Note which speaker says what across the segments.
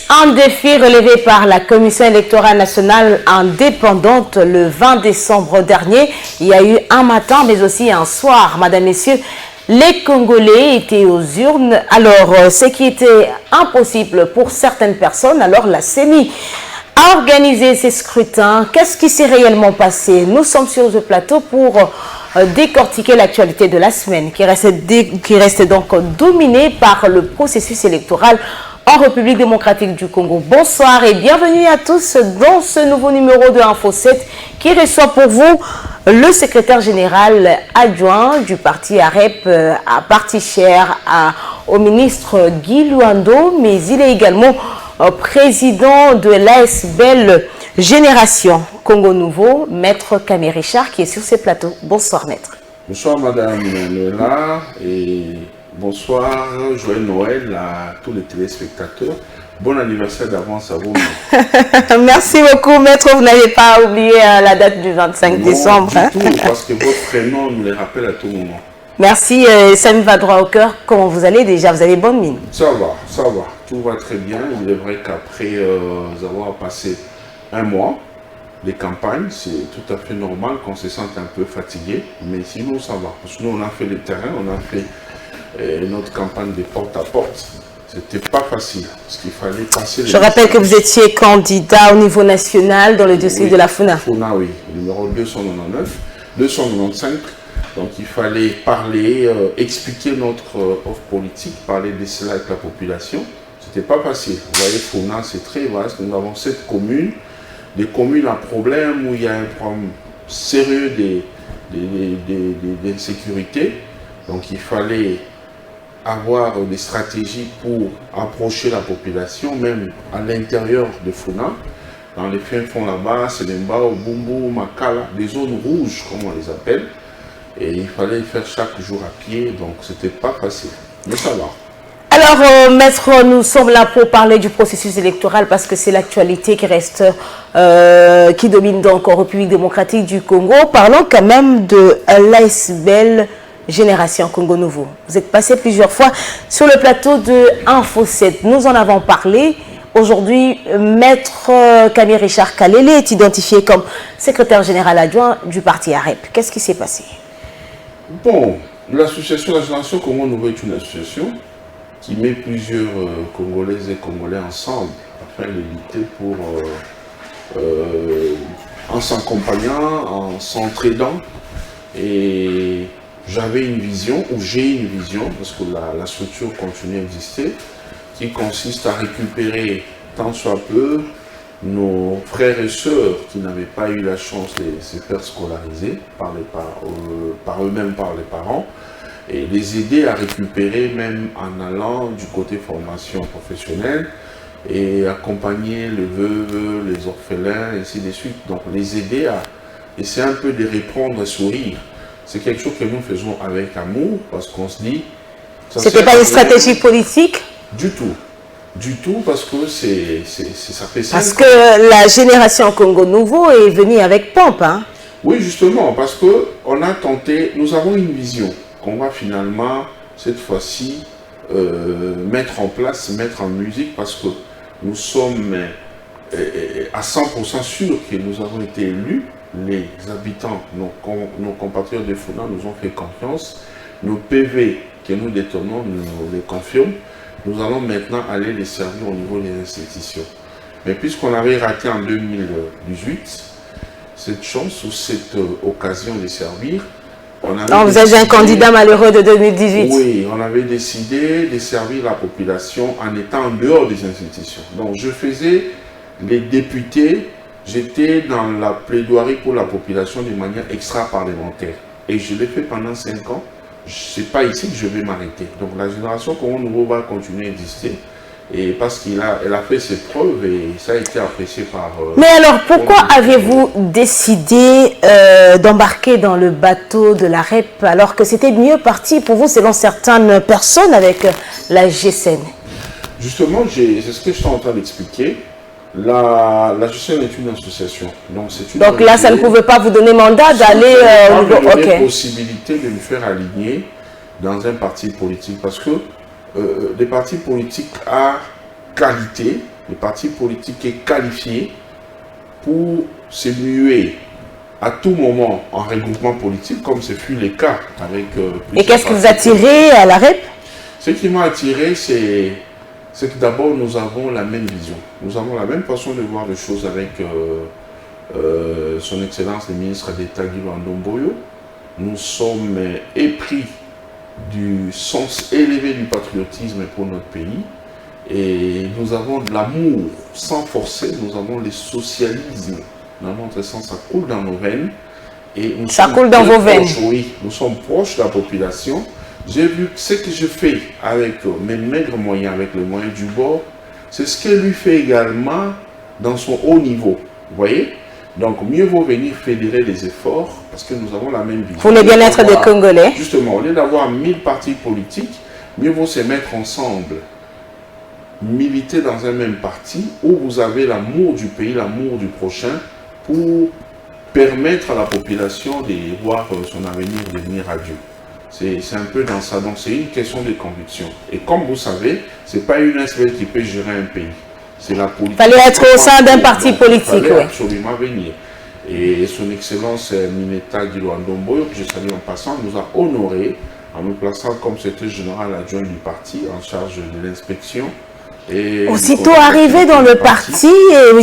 Speaker 1: Un défi relevé par la Commission électorale nationale indépendante le 20 décembre dernier. Il y a eu un matin, mais aussi un soir. Madame, Messieurs, les Congolais étaient aux urnes. Alors, ce qui était impossible pour certaines personnes, alors la CENI a organisé ces scrutins. Qu'est-ce qui s'est réellement passé? Nous sommes sur ce plateau pour décortiquer l'actualité de la semaine, qui reste donc dominée par le processus électoral en République démocratique du Congo. Bonsoir et bienvenue à tous dans ce nouveau numéro de Info 7 qui reçoit pour vous le secrétaire général adjoint du parti AREP, à parti cher au ministre Guy Luando, mais il est également président de l'ASBEL Génération Congo Nouveau, Maître Camé Richard, qui est sur ce plateau. Bonsoir, Maître.
Speaker 2: Bonsoir, Madame Noëlla, et bonsoir, joyeux Noël à tous les téléspectateurs. Bon anniversaire d'avance à vous.
Speaker 1: Merci beaucoup, Maître. Vous n'avez pas oublié la date du 25 décembre.
Speaker 2: Non, du tout, parce que votre prénom nous les rappelle à tout moment.
Speaker 1: Merci, ça me va droit au cœur. Comment vous allez déjà? Vous avez bonne mine?
Speaker 2: Ça va. Tout va très bien. Il est vrai qu'après avoir passé un mois, les campagnes, c'est tout à fait normal qu'on se sente un peu fatigué, mais sinon ça va. Parce que nous, on a fait le terrain, on a fait notre campagne de porte à porte. C'était pas facile, parce qu'il fallait passer...
Speaker 1: Je rappelle que vous étiez candidat au niveau national dans le dossier de la FUNA.
Speaker 2: FUNA, oui, numéro 295. Donc il fallait parler, expliquer notre offre politique, parler de cela avec la population. C'était pas facile. Vous voyez, FUNA, c'est très vaste. Nous avons 7 communes. Des communes à problème où il y a un problème sérieux d'insécurité. Donc il fallait avoir des stratégies pour approcher la population, même à l'intérieur de FUNA. Dans les fins fonds là-bas, c'est Lembao, Bumbu, Makala, des zones rouges comme on les appelle. Et il fallait faire chaque jour à pied, donc c'était pas facile. Mais ça va.
Speaker 1: Alors, Maître, nous sommes là pour parler du processus électoral parce que c'est l'actualité qui reste, qui domine donc en République démocratique du Congo. Parlons quand même de l'ASBEL Génération Congo Nouveau. Vous êtes passé plusieurs fois sur le plateau de Info 7. Nous en avons parlé. Aujourd'hui, Maître Camé Richard Kalele est identifié comme secrétaire général adjoint du parti AREP. Qu'est-ce qui s'est passé?
Speaker 2: Bon, l'association de la Génération Congo Nouveau est une association qui met plusieurs Congolaises et Congolais ensemble afin de lutter pour, en s'accompagnant, en s'entraidant. Et j'avais une vision, ou j'ai une vision, parce que la structure continue à exister, qui consiste à récupérer tant soit peu nos frères et sœurs qui n'avaient pas eu la chance de se faire scolariser par eux-mêmes, par les parents, et les aider à récupérer même en allant du côté formation professionnelle et accompagner les veuves, les orphelins, et ainsi de suite. Donc les aider à essayer un peu de reprendre et sourire. C'est quelque chose que nous faisons avec amour parce qu'on se dit...
Speaker 1: C'était pas une stratégie politique?
Speaker 2: Du tout, parce que ça fait ça.
Speaker 1: Parce que la Génération Congo Nouveau est venue avec pompe, hein?
Speaker 2: Oui, justement, parce que on a tenté, nous avons une vision qu'on va finalement, cette fois-ci, mettre en place, mettre en musique, parce que nous sommes à 100% sûrs que nous avons été élus. Les habitants, nos compatriotes de FUNA nous ont fait confiance. Nos PV que nous détenons nous les confirment. Nous allons maintenant aller les servir au niveau des institutions. Mais puisqu'on avait raté en 2018, cette chance ou cette occasion de servir, on avait
Speaker 1: vous êtes un candidat malheureux de 2018.
Speaker 2: Oui, on avait décidé de servir la population en étant en dehors des institutions. Donc je faisais les députés, j'étais dans la plaidoirie pour la population de manière extra-parlementaire. Et je l'ai fait pendant 5 ans. Ce n'est pas ici que je vais m'arrêter. Donc la Génération Congo Nouveau va continuer à exister. Et parce qu'elle a fait ses preuves et ça a été apprécié par...
Speaker 1: Mais alors, pourquoi avez-vous décidé d'embarquer dans le bateau de la REP alors que c'était mieux parti pour vous, selon certaines personnes, avec la GSN?
Speaker 2: Justement, c'est ce que je suis en train d'expliquer. La GSN est une association. Donc
Speaker 1: là, ça ne pouvait pas vous donner mandat d'aller
Speaker 2: au niveau... Ok. Possibilité de me faire aligner dans un parti politique parce que les partis politiques à qualité le parti politique est qualifié pour se muer à tout moment en regroupement politique, comme ce fut le cas avec...
Speaker 1: Et qu'est-ce qui vous a attiré à la REP?
Speaker 2: Ce qui m'a attiré, c'est que d'abord, nous avons la même vision. Nous avons la même façon de voir les choses avec son Excellence le ministre d'État Guy Ndomboyo. Nous sommes épris du sens élevé du patriotisme pour notre pays. Et nous avons de l'amour sans forcer, nous avons le socialisme. Dans notre sens, ça coule dans nos veines. Et
Speaker 1: ça coule dans vos veines.
Speaker 2: Oui, nous sommes proches de la population. J'ai vu que ce que je fais avec mes maigres moyens, avec les moyens du bord, c'est ce que lui fait également dans son haut niveau. Vous voyez? Donc, mieux vaut venir fédérer les efforts parce que nous avons la même vision.
Speaker 1: Pour le bien-être des Congolais.
Speaker 2: Justement, au lieu d'avoir 1000 partis politiques, mieux vaut se mettre ensemble, militer dans un même parti où vous avez l'amour du pays, l'amour du prochain pour permettre à la population de voir son avenir devenir radieux. C'est un peu dans ça. Donc, c'est une question de conviction. Et comme vous savez, ce n'est pas une SPL qui peut gérer un pays. C'est la politique.
Speaker 1: Il fallait être au sein d'un parti politique. Il fallait
Speaker 2: absolument venir. Et son Excellence Mineta Guy Ndomboyo, que je salue en passant, nous a honorés en nous plaçant comme secrétaire général adjoint du parti en charge de l'inspection.
Speaker 1: Aussitôt arrivé dans le parti,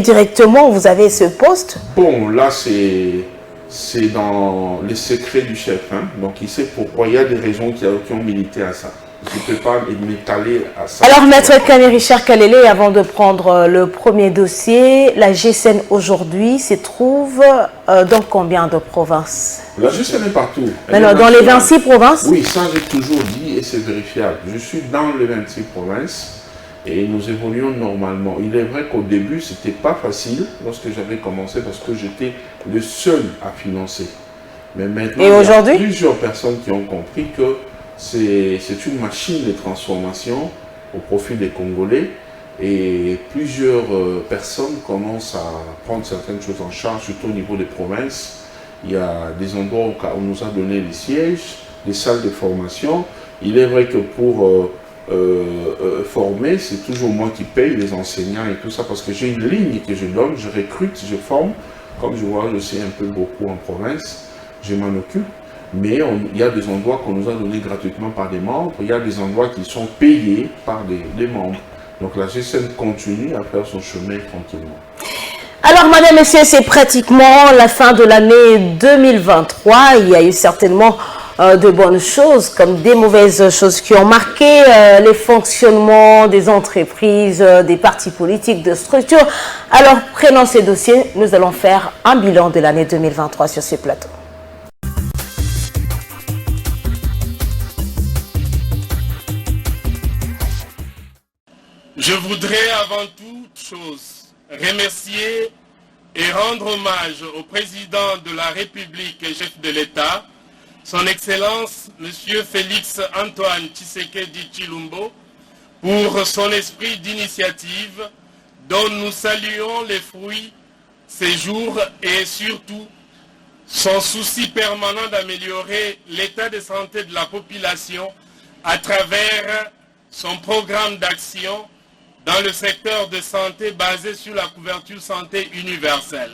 Speaker 1: directement, vous avez ce poste?
Speaker 2: Bon, là, c'est dans les secrets du chef. Hein? Donc, il sait pourquoi. Il y a des raisons qui ont milité à ça. Je ne peux pas m'étaler à ça.
Speaker 1: Alors, Maître Kane Richard Kalele, avant de prendre le premier dossier, la GSN aujourd'hui se trouve dans combien de provinces?
Speaker 2: La GSN est partout.
Speaker 1: Dans les 26 provinces?
Speaker 2: Oui, ça j'ai toujours dit et c'est vérifiable. Je suis dans les 26 provinces. Et nous évoluons normalement. Il est vrai qu'au début, ce n'était pas facile lorsque j'avais commencé parce que j'étais le seul à financer. Mais maintenant, il y a plusieurs personnes qui ont compris que c'est une machine de transformation au profit des Congolais. Et plusieurs personnes commencent à prendre certaines choses en charge, surtout au niveau des provinces. Il y a des endroits où on nous a donné des sièges, des salles de formation. Il est vrai que pour... former, c'est toujours moi qui paye les enseignants et tout ça parce que j'ai une ligne que je donne, je recrute, je forme. Comme je vois, je sais un peu beaucoup en province, je m'en occupe. Mais il y a des endroits qu'on nous a donnés gratuitement par des membres, il y a des endroits qui sont payés par des membres. Donc la GSN continue à faire son chemin tranquillement.
Speaker 1: Alors, madame, messieurs, c'est pratiquement la fin de l'année 2023. Il y a eu certainement de bonnes choses comme des mauvaises choses qui ont marqué les fonctionnements des entreprises, des partis politiques, de structures. Alors, prenons ces dossiers, nous allons faire un bilan de l'année 2023 sur ce plateau.
Speaker 3: Je voudrais avant toute chose remercier et rendre hommage au président de la République et chef de l'État, son Excellence, M. Félix Antoine Tshisekedi Tshilombo, pour son esprit d'initiative dont nous saluons les fruits ces jours et surtout son souci permanent d'améliorer l'état de santé de la population à travers son programme d'action dans le secteur de santé basé sur la couverture santé universelle.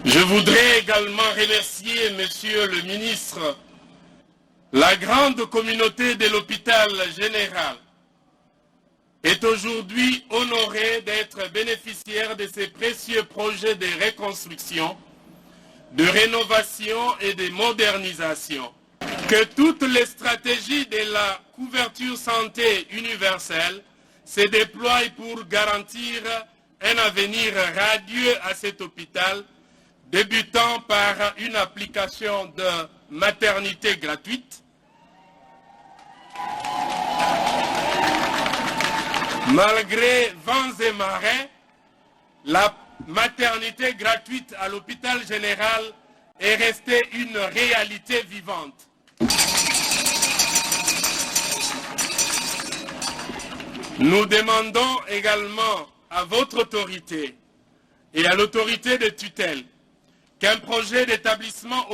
Speaker 3: Je voudrais également remercier Monsieur le ministre. La grande communauté de l'hôpital général est aujourd'hui honorée d'être bénéficiaire de ces précieux projets de reconstruction, de rénovation et de modernisation. Que toutes les stratégies de la couverture santé universelle se déploient pour garantir un avenir radieux à cet hôpital, débutant par une application de maternité gratuite, malgré vents et marées, la maternité gratuite à l'hôpital général est restée une réalité vivante. Nous demandons également à votre autorité et à l'autorité de tutelle qu'un projet d'établissement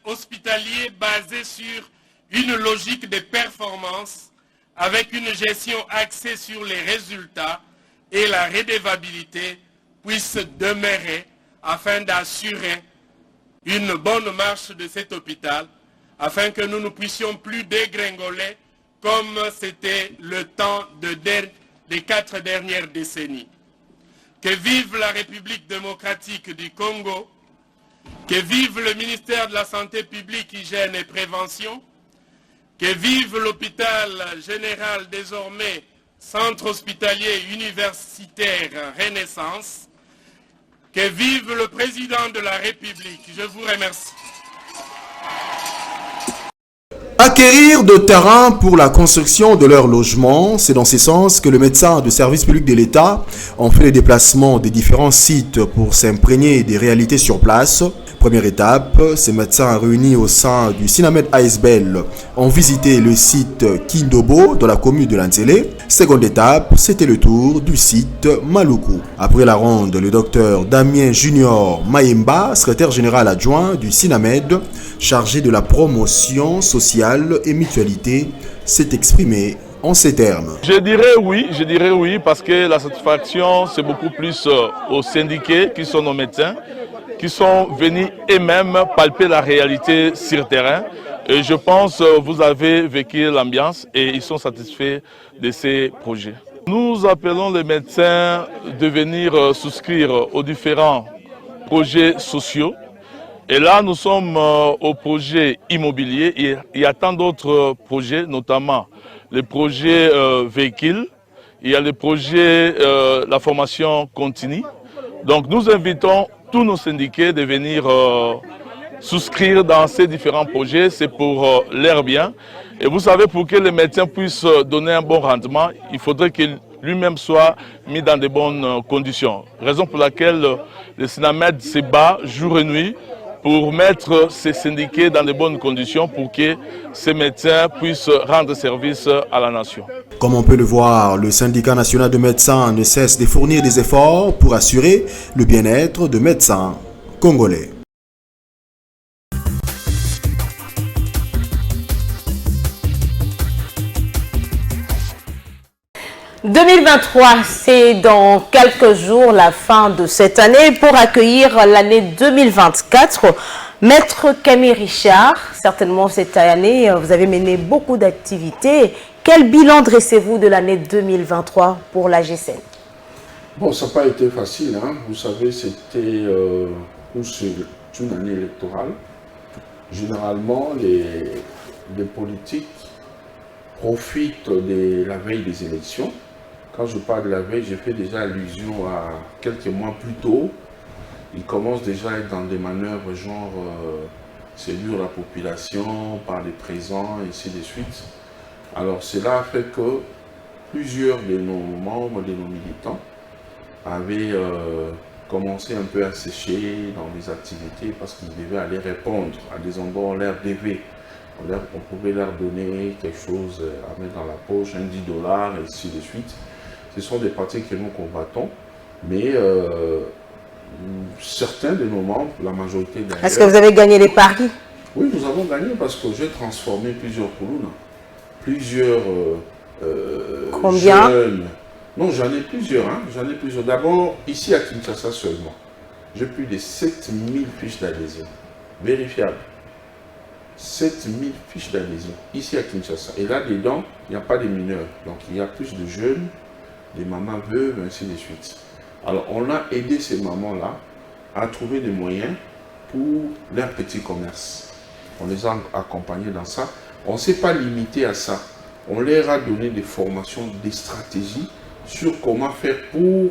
Speaker 3: hospitalier basé sur une logique de performance avec une gestion axée sur les résultats et la redevabilité puissent demeurer afin d'assurer une bonne marche de cet hôpital, afin que nous ne puissions plus dégringoler comme c'était le temps des 4 dernières décennies. Que vive la République démocratique du Congo, que vive le ministère de la Santé publique, Hygiène et Prévention, que vive l'hôpital général désormais Centre hospitalier universitaire Renaissance, que vive le président de la République. Je vous remercie.
Speaker 4: Acquérir de terrain pour la construction de leur logement, c'est dans ce sens que le médecin de service public de l'État ont fait les déplacements des différents sites pour s'imprégner des réalités sur place. Première étape, ces médecins réunis au sein du Sinamed ASBL ont visité le site Kindobo dans la commune de Lanzele. Seconde étape, c'était le tour du site Maluku. Après la ronde, le docteur Damien Junior Mayemba, secrétaire général adjoint du Sinamed, chargé de la promotion sociale et mutualité, s'est exprimé en ces termes.
Speaker 5: Je dirais oui, parce que la satisfaction, c'est beaucoup plus aux syndiqués qui sont nos médecins, qui sont venus eux-mêmes palper la réalité sur terrain. Et je pense que vous avez vécu l'ambiance et ils sont satisfaits de ces projets. Nous appelons les médecins de venir souscrire aux différents projets sociaux. Et là, nous sommes au projet immobilier. Et il y a tant d'autres projets, notamment les projets véhicules. Il y a les projets la formation continue. Donc nous invitons tous nos syndiqués de venir souscrire dans ces différents projets. C'est pour leur bien. Et vous savez, pour que les médecins puissent donner un bon rendement, il faudrait qu'il lui-même soit mis dans de bonnes conditions. Raison pour laquelle le Sinamed se bat jour et nuit pour mettre ces syndiqués dans de bonnes conditions pour que ces médecins puissent rendre service à la nation.
Speaker 4: Comme on peut le voir, le syndicat national de médecins ne cesse de fournir des efforts pour assurer le bien-être de médecins congolais.
Speaker 1: « 2023, c'est dans quelques jours la fin de cette année. Pour accueillir l'année 2024, Maître Camille Richard, certainement cette année, vous avez mené beaucoup d'activités. Quel bilan dressez-vous de l'année 2023 pour la GCN?
Speaker 2: Bon, ça n'a pas été facile, hein. Vous savez, c'était une année électorale. Généralement, les politiques profitent de la veille des élections. Quand je parle de la veille, j'ai fait déjà allusion à quelques mois plus tôt. Ils commencent déjà à être dans des manœuvres genre séduire la population par les présents, et ainsi de suite. Alors cela a fait que plusieurs de nos membres, de nos militants, avaient commencé un peu à sécher dans des activités parce qu'ils devaient aller répondre à des endroits où on leur devait. On pouvait leur donner quelque chose à mettre dans la poche, un $10, et ainsi de suite. Ce sont des pratiques que nous combattons, mais certains de nos membres, la majorité d'ailleurs...
Speaker 1: Est-ce que vous avez gagné les paris?
Speaker 2: Oui, nous avons gagné parce que j'ai transformé plusieurs Kuluna, plusieurs
Speaker 1: Combien?
Speaker 2: jeunes. Non, j'en ai plusieurs. Hein, j'en ai plusieurs. D'abord, ici à Kinshasa seulement, j'ai plus de 7000 fiches d'adhésion, vérifiables. 7000 fiches d'adhésion, ici à Kinshasa. Et là-dedans, il n'y a pas de mineurs. Donc, il y a plus de jeunes, des mamans veuves, ainsi de suite. Alors, on a aidé ces mamans-là à trouver des moyens pour leur petit commerce. On les a accompagnés dans ça. On ne s'est pas limité à ça. On leur a donné des formations, des stratégies sur comment faire pour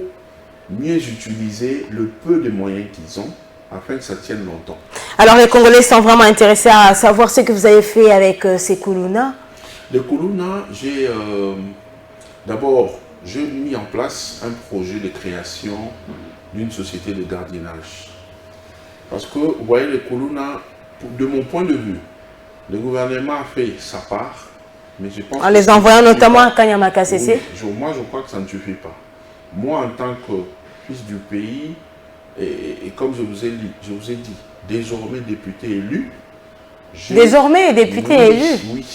Speaker 2: mieux utiliser le peu de moyens qu'ils ont afin que ça tienne longtemps.
Speaker 1: Alors les Congolais sont vraiment intéressés à savoir ce que vous avez fait avec ces Kuluna.
Speaker 2: Les Kuluna, j'ai d'abord mis en place un projet de création d'une société de gardiennage. Parce que, vous voyez, les Kuluna, de mon point de vue, le gouvernement a fait sa part, mais je pense...
Speaker 1: En les envoyant notamment à Kanyamaka CC.
Speaker 2: Oui, moi, je crois que ça ne suffit pas. Moi, en tant que fils du pays, et comme je vous ai dit, désormais député élu...
Speaker 1: Désormais député élu?
Speaker 2: Oui.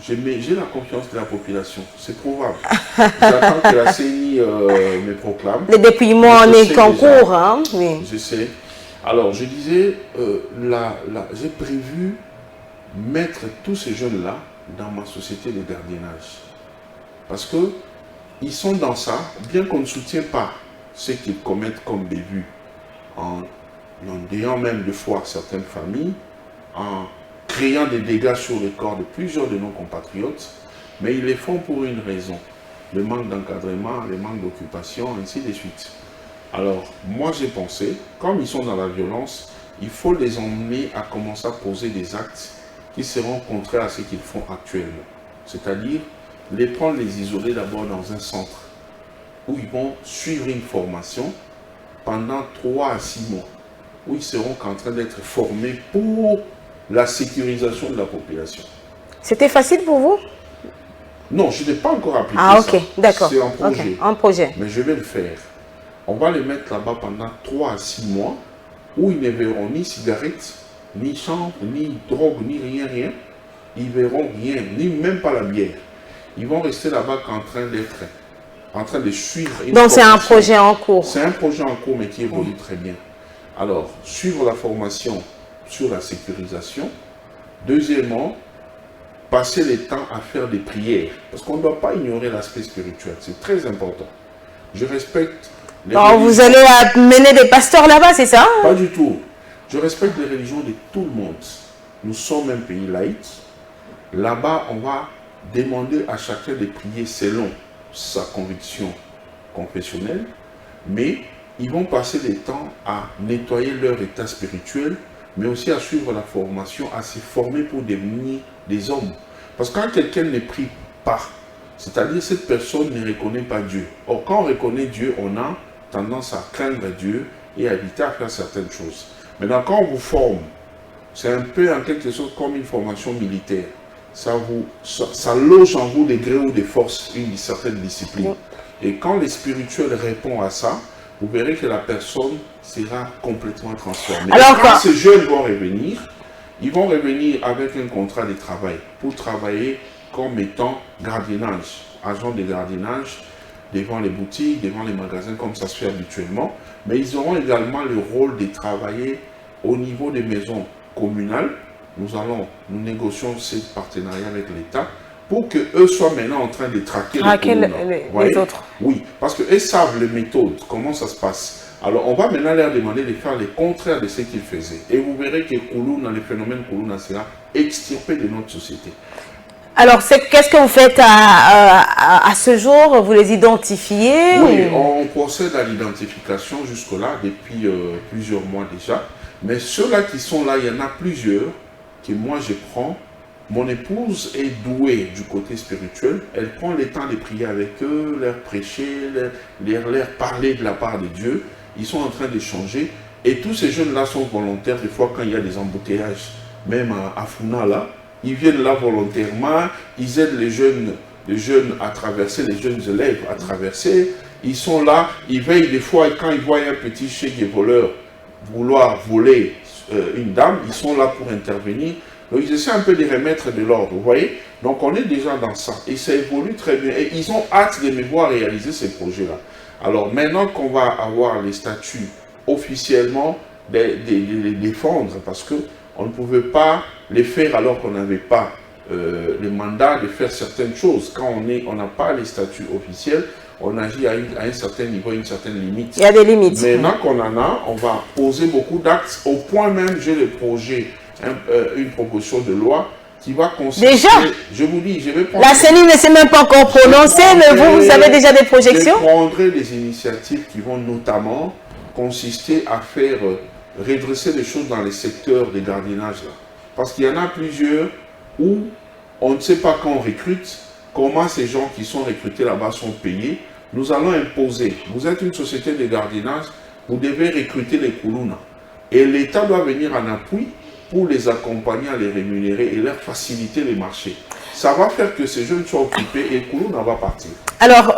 Speaker 2: j'ai la confiance de la population, c'est probable. J'attends que la CENI me proclame.
Speaker 1: Le dépouillement en est en cours, hein? Oui.
Speaker 2: Je sais. Alors, je disais, j'ai prévu mettre tous ces jeunes-là dans ma société de gardiennage. Parce que ils sont dans ça, bien qu'on ne soutient pas ce qu'ils commettent comme bévues, en ayant même de fois certaines familles, en créant des dégâts sur le corps de plusieurs de nos compatriotes, mais ils les font pour une raison, le manque d'encadrement, le manque d'occupation, ainsi de suite. Alors, moi j'ai pensé, comme ils sont dans la violence, il faut les emmener à commencer à poser des actes qui seront contraires à ce qu'ils font actuellement. C'est-à-dire, les prendre, les isoler d'abord dans un centre où ils vont suivre une formation pendant 3 à 6 mois, où ils seront en train d'être formés pour la sécurisation de la population.
Speaker 1: C'était facile pour vous?
Speaker 2: Non, je n'ai pas encore appliqué
Speaker 1: ça. Ah,
Speaker 2: ok,
Speaker 1: d'accord.
Speaker 2: C'est un projet.
Speaker 1: Okay. Un projet.
Speaker 2: Mais je vais le faire. On va les mettre là-bas pendant 3 à 6 mois, où ils ne verront ni cigarettes, ni chanvre, ni drogue, ni rien. Ils verront rien, ni même pas la bière. Ils vont rester là-bas en train de suivre une
Speaker 1: Donc c'est un
Speaker 2: formation.
Speaker 1: projet en cours.
Speaker 2: C'est un projet en cours, mais qui évolue très bien. Alors, suivre la formation sur la sécurisation. Deuxièmement, passer le temps à faire des prières. Parce qu'on ne doit pas ignorer l'aspect spirituel. C'est très important. Je respecte les religions.
Speaker 1: Vous allez mener des pasteurs là-bas, c'est ça?
Speaker 2: Pas du tout. Je respecte les religions de tout le monde. Nous sommes un pays laïque. Là-bas, on va demander à chacun de prier selon sa conviction confessionnelle. Mais ils vont passer le temps à nettoyer leur état spirituel, mais aussi à suivre la formation, à se former pour devenir des hommes. Parce que quand quelqu'un ne prie pas, c'est-à-dire cette personne ne reconnaît pas Dieu. Or, quand on reconnaît Dieu, on a tendance à craindre Dieu et à éviter à faire certaines choses. Maintenant, quand on vous forme, c'est un peu en quelque sorte comme une formation militaire. Ça loge en vous des grés ou des forces, une certaine discipline. Et quand le spirituel répond à ça, vous verrez que la personne sera complètement transformée. Alors, quand ces jeunes vont revenir, ils vont revenir avec un contrat de travail pour travailler comme étant gardiennage, agent de gardiennage devant les boutiques, devant les magasins, comme ça se fait habituellement. Mais ils auront également le rôle de travailler au niveau des maisons communales. Nous négocions ce partenariat avec l'État pour qu'eux soient maintenant en train de traquer
Speaker 1: les autres.
Speaker 2: Oui, parce qu'eux savent les méthodes, comment ça se passe. Alors, on va maintenant leur demander de faire le contraire de ce qu'ils faisaient. Et vous verrez que Koulouna, le phénomène Koulouna sera extirpé de notre société.
Speaker 1: Alors, qu'est-ce que vous faites à ce jour? Vous les identifiez?
Speaker 2: Oui, on procède à l'identification jusque-là depuis plusieurs mois déjà. Mais ceux-là qui sont là, il y en a plusieurs que moi je prends. Mon épouse est douée du côté spirituel. Elle prend le temps de prier avec eux, leur prêcher, leur parler de la part de Dieu. Ils sont en train d'échanger. Et tous ces jeunes-là sont volontaires. Des fois, quand il y a des embouteillages, même à Funa, là, ils viennent là volontairement. Ils aident les jeunes à traverser, les jeunes élèves à traverser. Ils sont là, ils veillent des fois. Et quand ils voient un petit chéquier voleur vouloir voler une dame, ils sont là pour intervenir. Donc ils essaient un peu de remettre de l'ordre, vous voyez. Donc on est déjà dans ça et ça évolue très bien. Et ils ont hâte de me voir réaliser ces projets-là. Alors maintenant qu'on va avoir les statuts officiellement, de les défendre, parce qu'on ne pouvait pas les faire alors qu'on n'avait pas le mandat de faire certaines choses. Quand on n'a pas les statuts officiels, on agit à un certain niveau, à une certaine limite.
Speaker 1: Il y a des limites.
Speaker 2: Maintenant qu'on en a, on va poser beaucoup d'actes. Au point même, j'ai le projet, une proposition de loi qui va consister...
Speaker 1: Déjà?
Speaker 2: Je vous dis, je vais prendre...
Speaker 1: La CENI ne s'est même pas encore prononcée, mais vous avez déjà des projections?
Speaker 2: Je prendrai des initiatives qui vont notamment consister à faire redresser les choses dans les secteurs de gardiennage. Là. Parce qu'il y en a plusieurs où on ne sait pas quand on recrute, comment ces gens qui sont recrutés là-bas sont payés. Nous allons imposer, vous êtes une société de gardiennage, vous devez recruter les Koulouna. Et l'État doit venir en appui pour les accompagner, à les rémunérer et leur faciliter les marchés. Ça va faire que ces jeunes soient occupés et Koulouna va partir.
Speaker 1: Alors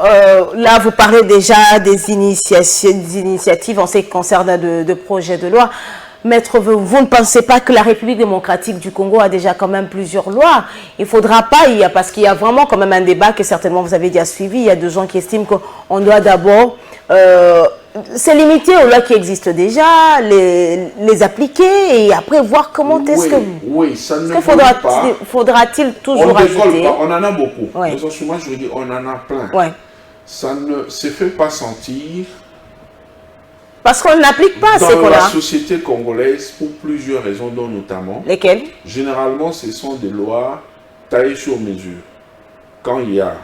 Speaker 1: là, vous parlez déjà des initiatives en ce qui concerne de projets de loi. Maître, vous ne pensez pas que la République démocratique du Congo a déjà quand même plusieurs lois? Il ne faudra pas, parce qu'il y a vraiment quand même un débat que certainement vous avez déjà suivi. Il y a des gens qui estiment qu'on doit d'abord se limiter aux lois qui existent déjà, les appliquer et après voir comment est-ce que...
Speaker 2: Oui, ça ne
Speaker 1: faudra-t-il toujours ajouter?
Speaker 2: On en a beaucoup.
Speaker 1: Ouais.
Speaker 2: Moi, je veux dire, on en a plein.
Speaker 1: Ouais.
Speaker 2: Ça ne se fait pas sentir.
Speaker 1: Parce qu'on n'applique pas ces
Speaker 2: dans
Speaker 1: lois.
Speaker 2: la société congolaise pour plusieurs raisons, dont notamment...
Speaker 1: Lesquelles?
Speaker 2: Généralement, ce sont des lois taillées sur mesure. Quand il y a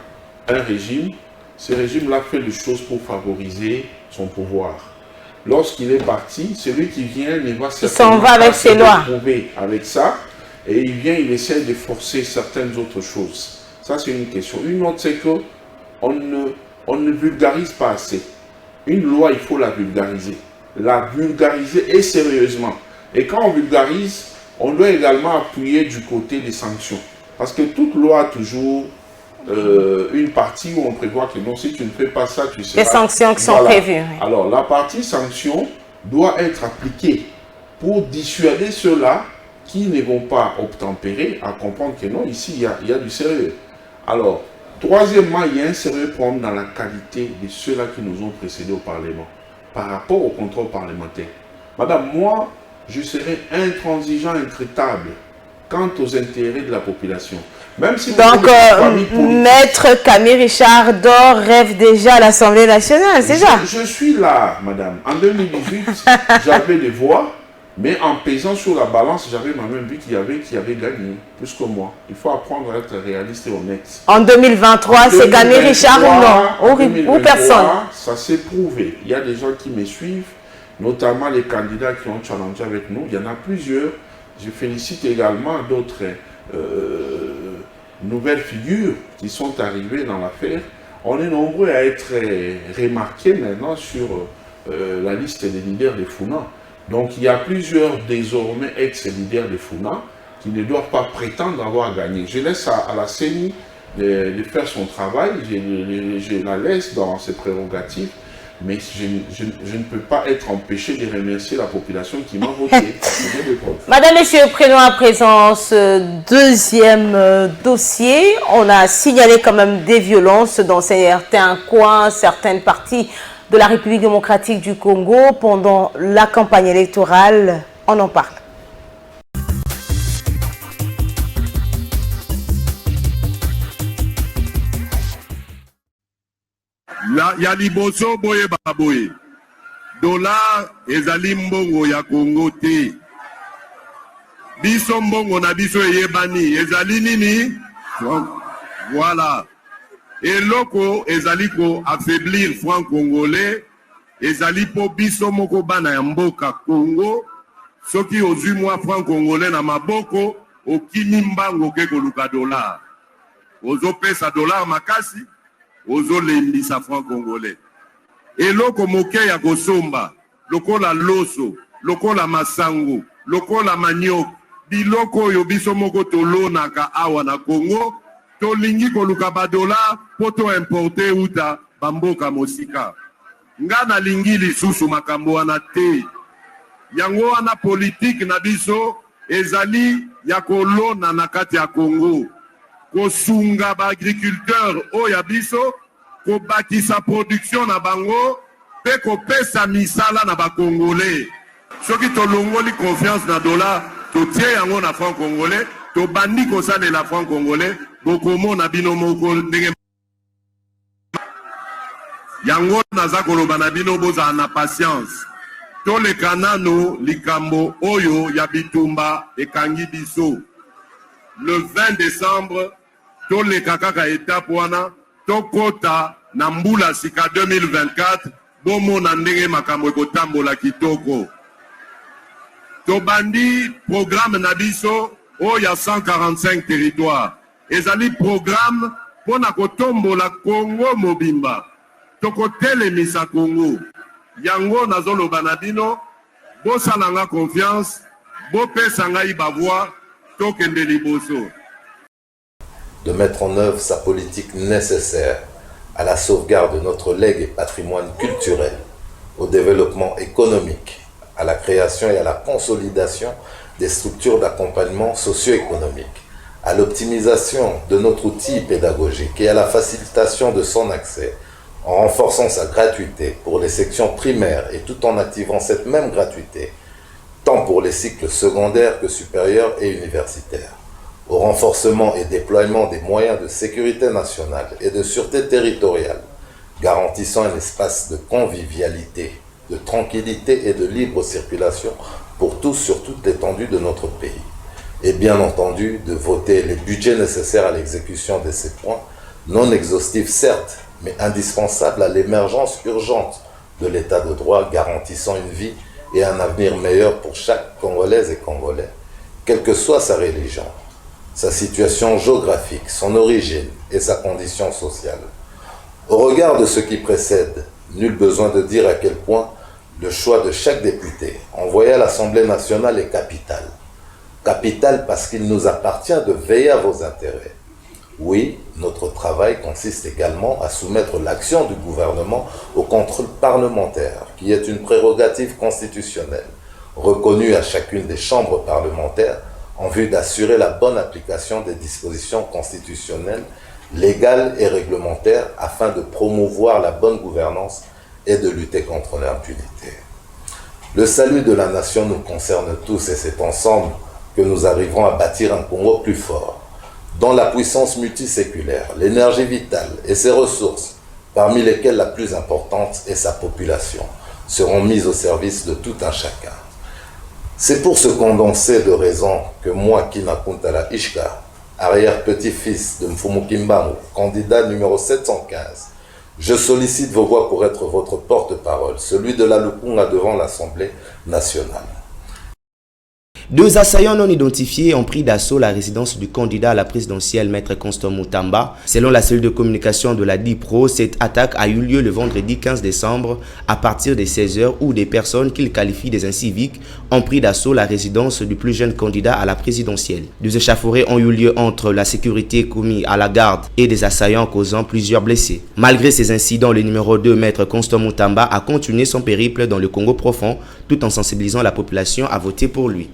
Speaker 2: un régime, ce régime-là fait les choses pour favoriser son pouvoir. Lorsqu'il est parti, celui qui vient ne va
Speaker 1: s'en va avec ses lois.
Speaker 2: Avec ça, et il vient, il essaie de forcer certaines autres choses. Ça, c'est une question. Une autre, c'est qu'on ne vulgarise pas assez. Une loi, il faut la vulgariser. La vulgariser et sérieusement. Et quand on vulgarise, on doit également appuyer du côté des sanctions. Parce que toute loi a toujours une partie où on prévoit que non, si tu ne fais pas ça, tu seras...
Speaker 1: Les sanctions qui sont prévues. Oui.
Speaker 2: Alors, la partie sanction doit être appliquée pour dissuader ceux-là qui ne vont pas obtempérer à comprendre que non, ici, il y a du sérieux. Alors, troisièmement, il y a un sérieux problème dans la qualité de ceux-là qui nous ont précédés au Parlement par rapport au contrôle parlementaire. Madame, moi, je serai intransigeant, intraitable quant aux intérêts de la population. Même si
Speaker 1: donc, Maître Camille Richard Dor rêve déjà à l'Assemblée nationale, c'est ça?
Speaker 2: Je suis là, madame. En 2018, j'avais des voix, mais en pesant sur la balance, j'avais moi-même vu qu'il y avait qui avait gagné, plus que moi. Il faut apprendre à être réaliste et honnête.
Speaker 1: En 2023, c'est Camille Richard ou non? Ou personne?
Speaker 2: Ça s'est prouvé. Il y a des gens qui me suivent, notamment les candidats qui ont challengé avec nous. Il y en a plusieurs. Je félicite également d'autres nouvelles figures qui sont arrivées dans l'affaire. On est nombreux à être remarqués maintenant sur la liste des leaders des Funa. Donc il y a plusieurs désormais ex-leaders des Funa qui ne doivent pas prétendre avoir gagné. Je laisse à la CENI de faire son travail, je la laisse dans ses prérogatives. Mais je ne peux pas être empêché de remercier la population qui m'a voté.
Speaker 1: Madame, Monsieur, prenons à présent ce deuxième dossier. On a signalé quand même des violences dans certains coins, certaines parties de la République démocratique du Congo pendant la campagne électorale. On en parle.
Speaker 6: Ya liboso boye baboye dollar ezali mbongo ya Congo te biso mbongo na biso eyebani ezali nini voilà eloko ezali ko affaiblir franc congolais ezali po biso moko bana ya mboka Congo soki ozwi mwa franc congolais na maboko okimi mbango ke koluka dollar ozopesa dollar makasi ozolembisa franc congolais eloko moke ya kosomba lokola loso lokola masango lokola maniok biloko oyo biso moko tolonaka awa na Congo tolingi koluka badola po toimporte uta bamboka mosika nga nalingi lisusu makambo wana te yango wana politike na biso ezali ya kolona na kati ya Congo kosunga ba agriculteur oya biso ko bakisa production na bango pe ko pesa misala na ba congolais soki tolongoli confiance na dollar to tie yango na franc congolais to bandi ko sale la franc congolais bokomo na bino moko ndenge yango naza koloba na bino boza na patience to le kanano likambo oyo ya bitumba ekangi biso le 20 décembre to le kakaka étape wana to kota na mbula sika 2024 bomo na ndenge makambo ekotambola kitoko to bandi programme na biso o ya 145 territoires ezali programme pona kotombola Congo mobimba to kotelemisa Congo yango nazoloba na bino bosalanga confiance bopesa ngai bavoix tokende liboso.
Speaker 7: De mettre en œuvre sa politique nécessaire à la sauvegarde de notre legs et patrimoine culturel, au développement économique, à la création et à la consolidation des structures d'accompagnement socio-économique, à l'optimisation de notre outil pédagogique et à la facilitation de son accès, en renforçant sa gratuité pour les sections primaires et tout en activant cette même gratuité, tant pour les cycles secondaires que supérieurs et universitaires, au renforcement et déploiement des moyens de sécurité nationale et de sûreté territoriale, garantissant un espace de convivialité, de tranquillité et de libre circulation pour tous sur toute l'étendue de notre pays. Et bien entendu, de voter les budgets nécessaires à l'exécution de ces points, non exhaustifs certes, mais indispensables à l'émergence urgente de l'état de droit garantissant une vie et un avenir meilleur pour chaque Congolaise et Congolais, quelle que soit sa religion, sa situation géographique, son origine et sa condition sociale. Au regard de ce qui précède, nul besoin de dire à quel point le choix de chaque député envoyé à l'Assemblée nationale est capital. Capital parce qu'il nous appartient de veiller à vos intérêts. Oui, notre travail consiste également à soumettre l'action du gouvernement au contrôle parlementaire, qui est une prérogative constitutionnelle, reconnue à chacune des chambres parlementaires en vue d'assurer la bonne application des dispositions constitutionnelles, légales et réglementaires afin de promouvoir la bonne gouvernance et de lutter contre l'impunité. Le salut de la nation nous concerne tous et c'est ensemble que nous arriverons à bâtir un Congo plus fort, dont la puissance multiséculaire, l'énergie vitale et ses ressources, parmi lesquelles la plus importante est sa population, seront mises au service de tout un chacun. C'est pour ce condensé de raisons que moi, Kina Kuntala Ishka, arrière-petit-fils de Mfumu Kimbangu, candidat numéro 715, je sollicite vos voix pour être votre porte-parole, celui de la Lukunga devant l'Assemblée nationale.
Speaker 8: Deux assaillants non identifiés ont pris d'assaut la résidence du candidat à la présidentielle, Maître Constant Moutamba. Selon la cellule de communication de la DIPRO, cette attaque a eu lieu le vendredi 15 décembre à partir des 16h où des personnes qu'ils qualifient des inciviques ont pris d'assaut la résidence du plus jeune candidat à la présidentielle. Deux échauffourées ont eu lieu entre la sécurité commise à la garde et des assaillants causant plusieurs blessés. Malgré ces incidents, le numéro 2, Maître Constant Moutamba, a continué son périple dans le Congo profond tout en sensibilisant la population à voter pour lui.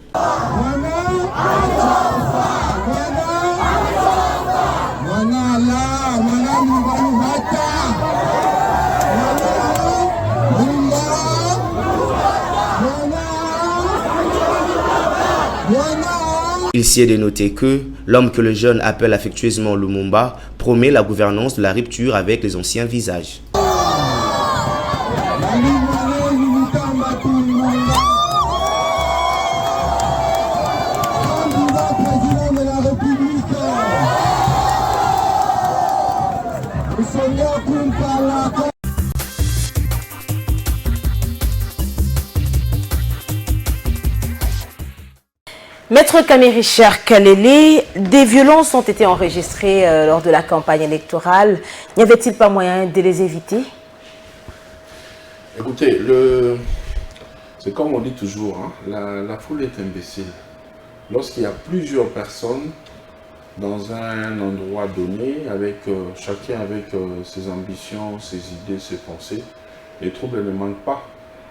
Speaker 8: Il s'y est de noter que l'homme que le jeune appelle affectueusement Lumumba promet la gouvernance de la rupture avec les anciens visages.
Speaker 1: Maître Kamérichard Kalele, des violences ont été enregistrées lors de la campagne électorale. N'y avait-il pas moyen de les éviter?
Speaker 2: Écoutez, c'est comme on dit toujours, hein, la foule est imbécile. Lorsqu'il y a plusieurs personnes dans un endroit donné, chacun avec ses ambitions, ses idées, ses pensées, les troubles ne manquent pas.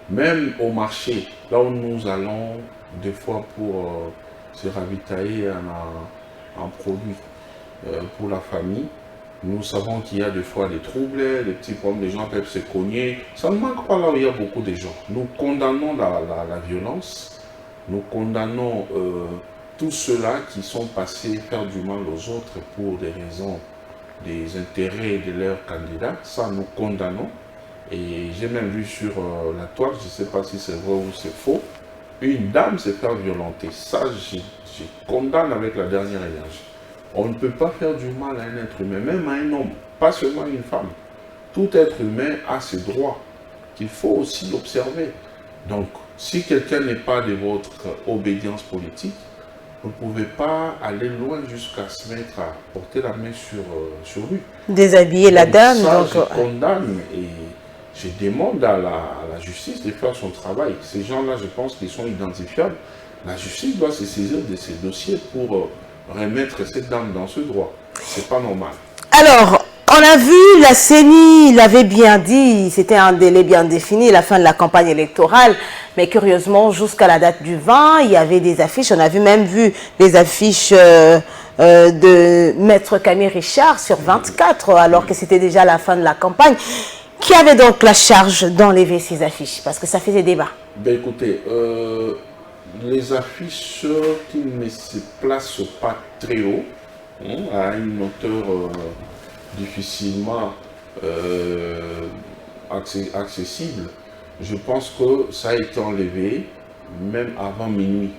Speaker 2: Même au marché, là où nous allons des fois pour se ravitailler en produits pour la famille, nous savons qu'il y a des fois des troubles, des petits problèmes, les gens peuvent se cogner. Ça ne manque pas là où il y a beaucoup de gens. Nous condamnons la violence, nous condamnons tous ceux-là qui sont passés faire du mal aux autres pour des raisons, des intérêts de leurs candidats. Ça, nous condamnons. Et j'ai même vu sur la toile, je ne sais pas si c'est vrai ou c'est faux, une dame se faire violenter. Ça, je condamne avec la dernière énergie. On ne peut pas faire du mal à un être humain, même à un homme, pas seulement à une femme. Tout être humain a ses droits qu'il faut aussi observer. Donc, si quelqu'un n'est pas de votre obédience politique, vous ne pouvez pas aller loin jusqu'à se mettre à porter la main sur lui.
Speaker 1: Déshabiller la dame.
Speaker 2: Ça,
Speaker 1: donc,
Speaker 2: je condamne et je demande à la justice de faire son travail. Ces gens-là, je pense qu'ils sont identifiables. La justice doit se saisir de ces dossiers pour remettre cette dame dans ce droit. C'est pas normal.
Speaker 1: Alors, On a vu, la CENI l'avait bien dit, c'était un délai bien défini, la fin de la campagne électorale. Mais curieusement, jusqu'à la date du 20, il y avait des affiches. On a même vu des affiches de Maître Camille Richard sur 24, alors que c'était déjà la fin de la campagne. Qui avait donc la charge d'enlever ces affiches? Parce que ça faisait débat.
Speaker 2: Ben écoutez, les affiches qui ne se placent pas très haut, à une hauteur difficilement accessible, je pense que ça a été enlevé même avant minuit.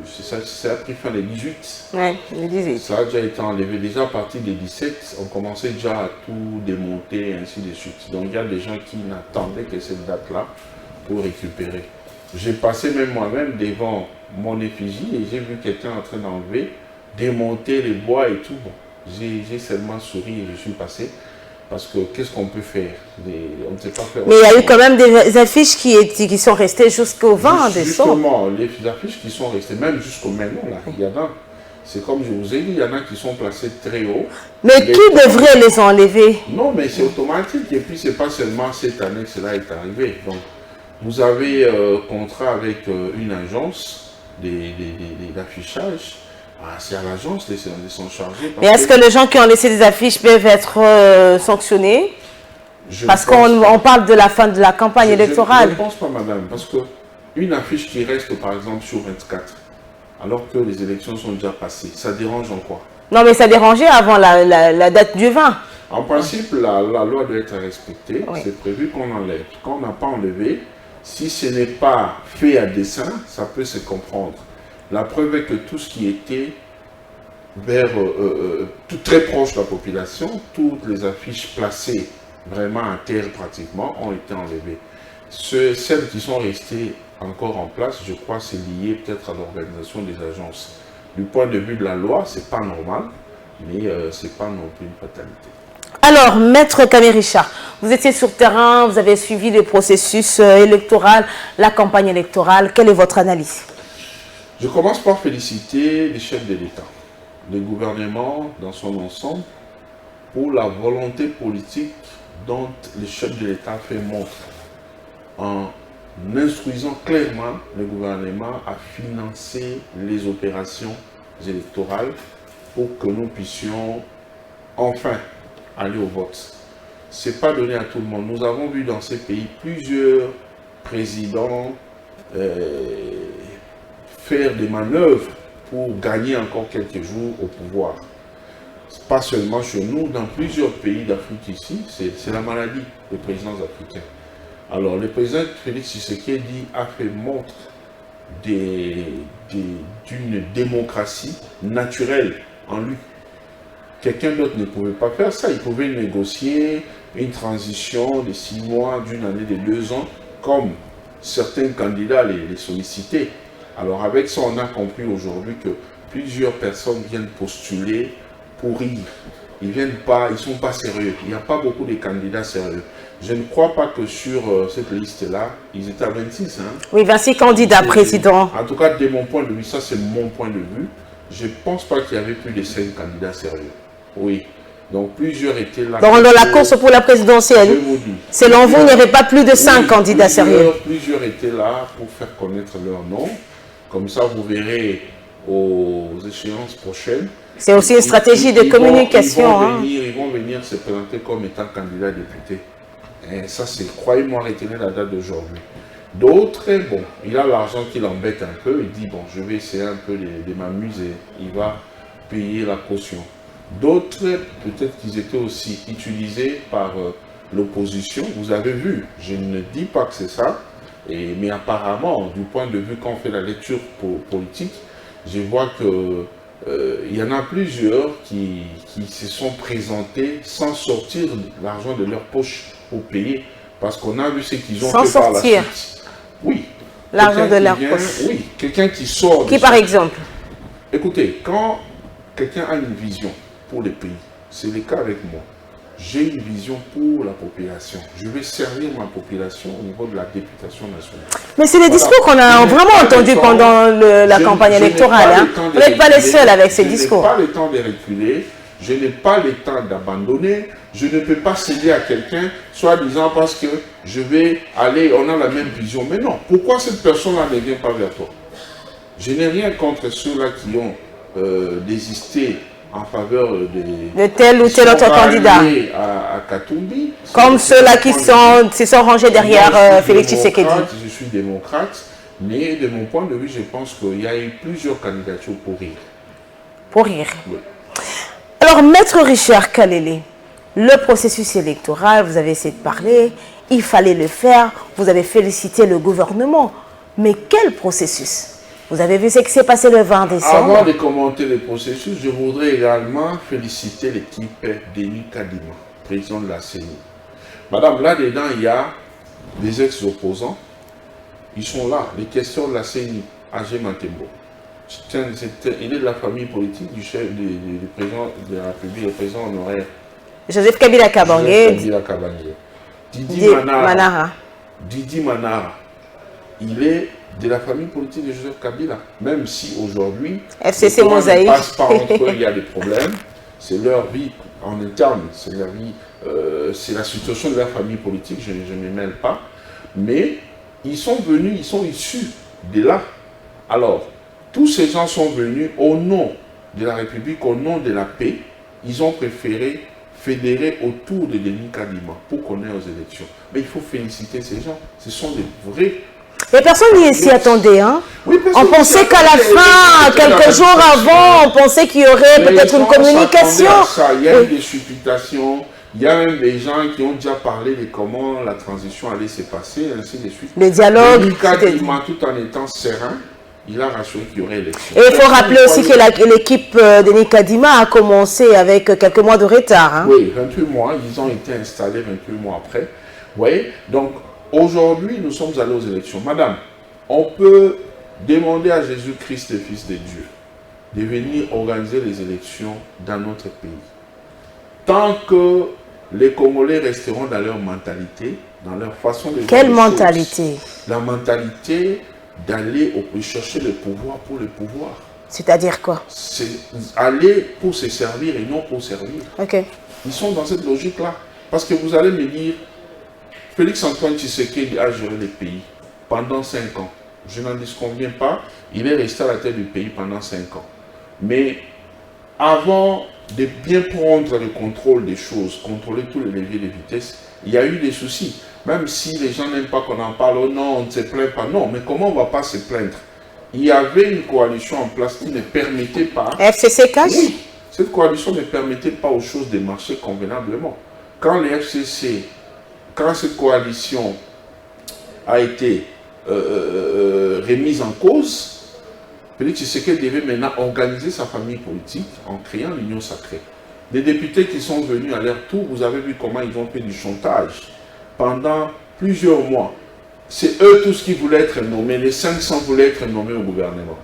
Speaker 2: Ça a pris fin le 18.
Speaker 1: Oui, le 18.
Speaker 2: Ça a déjà été enlevé. Déjà à partir des 17, on commençait déjà à tout démonter, ainsi de suite. Donc il y a des gens qui n'attendaient que cette date-là pour récupérer. J'ai passé même moi-même devant mon effigie et j'ai vu quelqu'un en train d'enlever, démonter les bois et tout. Bon, j'ai seulement souri et je suis passé. Parce que qu'est-ce qu'on peut faire? On ne sait pas faire.
Speaker 1: Mais il y a eu quand même des affiches qui sont restées jusqu'au 20 décembre.
Speaker 2: Justement, les affiches qui sont restées, même jusqu'au maintenant, là, il y en a. C'est comme je vous ai dit, il y en a qui sont placées très haut.
Speaker 1: Mais qui devrait les enlever?
Speaker 2: Non, mais c'est automatique. Et puis, ce n'est pas seulement cette année que cela est arrivé. Donc, vous avez contrat avec une agence d'affichage. C'est à l'agence, ils sont chargés.
Speaker 1: Mais est-ce que les gens qui ont laissé des affiches peuvent être sanctionnés? Parce qu'on parle de la fin de la campagne électorale.
Speaker 2: Je ne pense pas, madame. Parce qu'une affiche qui reste, par exemple, sur 24, alors que les élections sont déjà passées, ça dérange en quoi?
Speaker 1: Non, mais ça dérangeait avant la date du 20.
Speaker 2: En principe, la loi doit être respectée. Oui. C'est prévu qu'on enlève. Quand on n'a pas enlevé, si ce n'est pas fait à dessein, ça peut se comprendre. La preuve est que tout ce qui était tout très proche de la population, toutes les affiches placées vraiment à terre pratiquement ont été enlevées. Celles qui sont restées encore en place, je crois, c'est lié peut-être à l'organisation des agences. Du point de vue de la loi, c'est pas normal, mais ce n'est pas non plus une fatalité.
Speaker 1: Alors, Maître Camille Richard, vous étiez sur terrain, vous avez suivi le processus électoral, la campagne électorale. Quelle est votre analyse?
Speaker 2: Je commence par féliciter les chefs de l'État, le gouvernement dans son ensemble, pour la volonté politique dont les chefs de l'État fait montre en instruisant clairement le gouvernement à financer les opérations électorales pour que nous puissions enfin aller au vote. Ce n'est pas donné à tout le monde. Nous avons vu dans ces pays plusieurs présidents faire des manœuvres pour gagner encore quelques jours au pouvoir. Pas seulement chez nous, dans plusieurs pays d'Afrique ici, c'est la maladie des présidents africains. Alors le président Félix Tshisekedi a fait montre d'une démocratie naturelle en lui. Quelqu'un d'autre ne pouvait pas faire ça. Il pouvait négocier une transition de 6 mois, d'une année, de 2 ans, comme certains candidats les sollicitaient. Alors avec ça, on a compris aujourd'hui que plusieurs personnes viennent postuler pour rire. Ils ne sont pas sérieux. Il n'y a pas beaucoup de candidats sérieux. Je ne crois pas que sur cette liste-là, ils étaient à 26. Hein.
Speaker 1: Oui, 26 candidats présidents.
Speaker 2: En tout cas, de mon point de vue, ça c'est mon point de vue, je ne pense pas qu'il y avait plus de 5 candidats sérieux. Oui. Donc plusieurs étaient là.
Speaker 1: Dans la course pour la présidentielle, selon vous, il n'y avait pas plus de 5 candidats sérieux.
Speaker 2: Plusieurs étaient là pour faire connaître leur nom. Comme ça, vous verrez aux échéances prochaines.
Speaker 1: C'est aussi une stratégie de communication.
Speaker 2: Ils vont venir se présenter comme étant candidats députés. Et ça, c'est, croyez-moi, retenir la date d'aujourd'hui. D'autres, bon, il a l'argent qui l'embête un peu. Il dit, bon, je vais essayer un peu de m'amuser. Il va payer la caution. D'autres, peut-être qu'ils étaient aussi utilisés par l'opposition. Vous avez vu, je ne dis pas que c'est ça. Mais apparemment, du point de vue quand on fait la lecture politique, je vois que il y en a plusieurs qui se sont présentés sans sortir l'argent de leur poche pour payer. Parce qu'on a vu ce qu'ils ont fait par la suite. Oui.
Speaker 1: L'argent de leur poche.
Speaker 2: Oui, quelqu'un qui sort.
Speaker 1: Qui par exemple?
Speaker 2: Écoutez, quand quelqu'un a une vision pour le pays, c'est le cas avec moi. J'ai une vision pour la population. Je vais servir ma population au niveau de la députation nationale.
Speaker 1: Mais c'est les discours qu'on a vraiment entendus pendant la campagne électorale. Vous n'êtes pas les seuls avec ces discours.
Speaker 2: Je n'ai pas le temps de reculer. Je n'ai pas le temps d'abandonner. Je ne peux pas céder à quelqu'un, soit disant parce que je vais aller, on a la même vision. Mais non, pourquoi cette personne-là ne vient pas vers toi? Je n'ai rien contre ceux-là qui ont désisté en faveur de
Speaker 1: tel ou tel autre candidat.
Speaker 2: À Katumbi.
Speaker 1: Comme ceux-là qui se sont rangés derrière Félix Tshisekedi.
Speaker 2: Je suis démocrate, mais de mon point de vue, je pense qu'il y a eu plusieurs candidatures pour rire.
Speaker 1: Pour rire.
Speaker 2: Oui.
Speaker 1: Alors, Maître Richard Kalele, le processus électoral, vous avez essayé de parler, il fallait le faire, vous avez félicité le gouvernement. Mais quel processus? Vous avez vu ce qui s'est passé le 20 décembre.
Speaker 2: Avant de commenter le processus, je voudrais également féliciter l'équipe d'Denis Kadima, président de la CENI. Madame, là-dedans, il y a des ex-opposants. Ils sont là, les questions de la CENI, Agé Matembo. Il est de la famille politique du chef du président de la République, le président honoraire.
Speaker 1: Joseph Kabila Kabange.
Speaker 2: Didi Manara. Didi Manara. Il est de la famille politique de Joseph Kabila. Même si aujourd'hui,
Speaker 1: FCC Mosaïque.
Speaker 2: Ne passe pas entre eux, il y a des problèmes. C'est leur vie en interne, c'est leur vie, c'est la situation de la famille politique, je ne me mêle pas. Mais ils sont venus, ils sont issus de là. Alors, tous ces gens sont venus au nom de la République, au nom de la paix. Ils ont préféré fédérer autour de Denis Kadima pour qu'on aille aux élections. Mais il faut féliciter ces gens. Ce sont des vrais.
Speaker 1: Les personnes n'y s'y attendaient. Hein?
Speaker 2: Oui,
Speaker 1: on pensait qu'à la fin, quelques jours avant, on pensait qu'il y aurait peut-être une communication.
Speaker 2: Il y a eu des supputations. Il y a même des gens qui ont déjà parlé de comment la transition allait se passer, ainsi de suite.
Speaker 1: Le dialogue.
Speaker 2: Denis Kadima, tout en étant serein, il a rassuré qu'il y aurait élection.
Speaker 1: Et il faut rappeler aussi que l'équipe de Nikadima a commencé avec quelques mois de retard. Hein?
Speaker 2: Oui, 28 mois, ils ont été installés 28 mois après. Vous voyez, donc aujourd'hui, nous sommes allés aux élections. Madame, on peut demander à Jésus-Christ, le Fils de Dieu, de venir organiser les élections dans notre pays. Tant que les Congolais resteront dans leur mentalité, dans leur façon de...
Speaker 1: Quelle mentalité?
Speaker 2: La mentalité d'aller chercher le pouvoir pour le pouvoir.
Speaker 1: C'est-à-dire quoi?
Speaker 2: C'est aller pour se servir et non pour servir.
Speaker 1: Ok.
Speaker 2: Ils sont dans cette logique-là. Parce que vous allez me dire, Félix Antoine Tshisekedi a géré le pays pendant 5 ans. Je n'en disconviens pas. Il est resté à la tête du pays pendant 5 ans. Mais avant de bien prendre le contrôle des choses, contrôler tous les leviers de vitesse, il y a eu des soucis. Même si les gens n'aiment pas qu'on en parle, oh non, on ne se plaint pas. Non, mais comment on ne va pas se plaindre? Il y avait une coalition en place qui ne permettait pas...
Speaker 1: FCC cache?
Speaker 2: Oui, cette coalition ne permettait pas aux choses de marcher convenablement. Quand les FCC, quand cette coalition a été remise en cause, Félix Tshisekedi devait maintenant organiser sa famille politique en créant l'Union sacrée. Des députés qui sont venus à leur tour, vous avez vu comment ils ont fait du chantage pendant plusieurs mois. C'est eux tous qui voulaient être nommés, les 500 voulaient être nommés au gouvernement.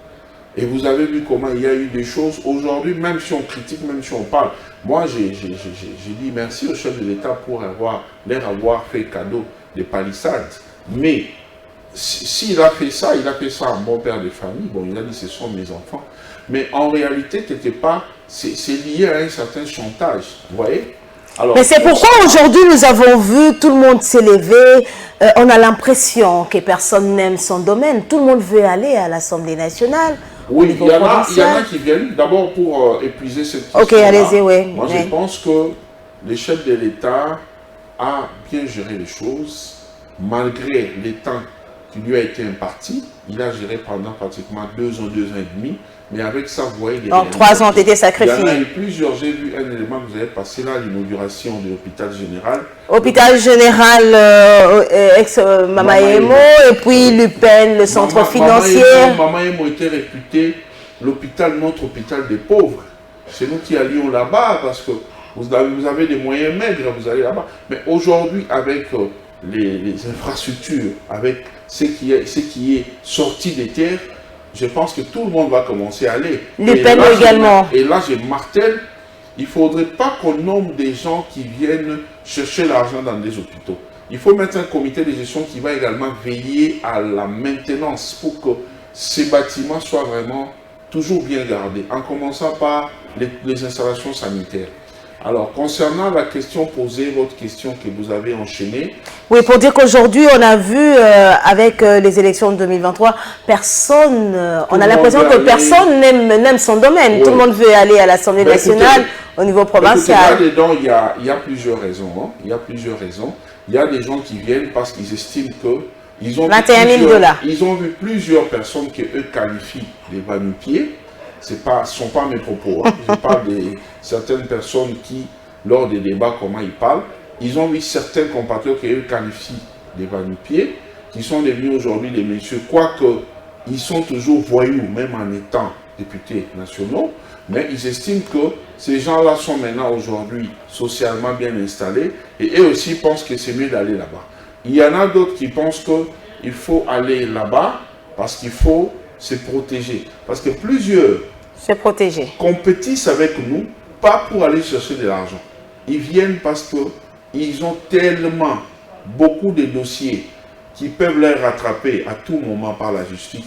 Speaker 2: Et vous avez vu comment il y a eu des choses. Aujourd'hui, même si on critique, même si on parle, moi j'ai dit merci au chef de l'État pour leur avoir fait cadeau des palissades. Mais s'il a fait ça, il a fait ça à un bon père de famille. Bon, il a dit ce sont mes enfants. Mais en réalité, quelque part, c'est lié à un certain chantage. Vous voyez? Alors, mais c'est pourquoi aujourd'hui nous avons vu tout le monde s'élever. On a l'impression que personne n'aime son domaine. Tout le monde veut aller à l'Assemblée nationale. Oui, il y en a qui viennent d'abord pour épuiser cette question. Ok, allez-y, oui. Moi, je pense que le chef de l'État a bien géré les choses, malgré les temps qui lui a été imparti. Il a géré pendant pratiquement 2 ans, 2 ans et demi. Mais avec ça, vous voyez... Donc 3 ans ont été sacrifiés. Il y en a eu plusieurs. J'ai vu un élément que vous avez passé là, l'inauguration de l'hôpital général. Hôpital général, ex-Mamaemo, et puis l'UPEN, le centre financier. Mamaemo était réputé notre hôpital des pauvres. C'est nous qui allions là-bas parce que vous avez des moyens maigres, vous allez là-bas. Mais aujourd'hui, avec les infrastructures, avec ce qui est sorti des terres, je pense que tout le monde va commencer à aller. L'UPEN également. Et là, je martèle, il ne faudrait pas qu'on nomme des gens qui viennent chercher l'argent dans des hôpitaux. Il faut mettre un comité de gestion qui va également veiller à la maintenance pour que ces bâtiments soient vraiment toujours bien gardés. En commençant par les installations sanitaires. Alors, concernant la question posée, votre question que vous avez enchaînée.
Speaker 1: Oui, pour dire qu'aujourd'hui, on a vu avec les élections de 2023, personne, on a l'impression que personne n'aime son domaine. Oui. Tout le monde veut aller à l'Assemblée nationale, au niveau provincial.
Speaker 2: Là-dedans, il y a plusieurs raisons. Hein. Il y a plusieurs raisons. Il y a des gens qui viennent parce qu'ils estiment que ils ont
Speaker 1: 21 000 $.
Speaker 2: Ils ont vu plusieurs personnes que eux qualifient des va-nu-pieds. Ce ne sont pas mes propos. Hein. Je parle de certaines personnes qui, lors des débats, comment ils parlent, ils ont vu certains compatriotes qui eux qualifient des va-nu-pieds, qui sont devenus aujourd'hui des messieurs, quoique ils sont toujours voyous, même en étant députés nationaux, mais ils estiment que ces gens-là sont maintenant aujourd'hui socialement bien installés, et eux aussi pensent que c'est mieux d'aller là-bas. Il y en a d'autres qui pensent qu'il faut aller là-bas parce qu'il faut se protéger. Parce que plusieurs compétissent avec nous, pas pour aller chercher de l'argent. Ils viennent parce qu'ils ont tellement beaucoup de dossiers qui peuvent les rattraper à tout moment par la justice,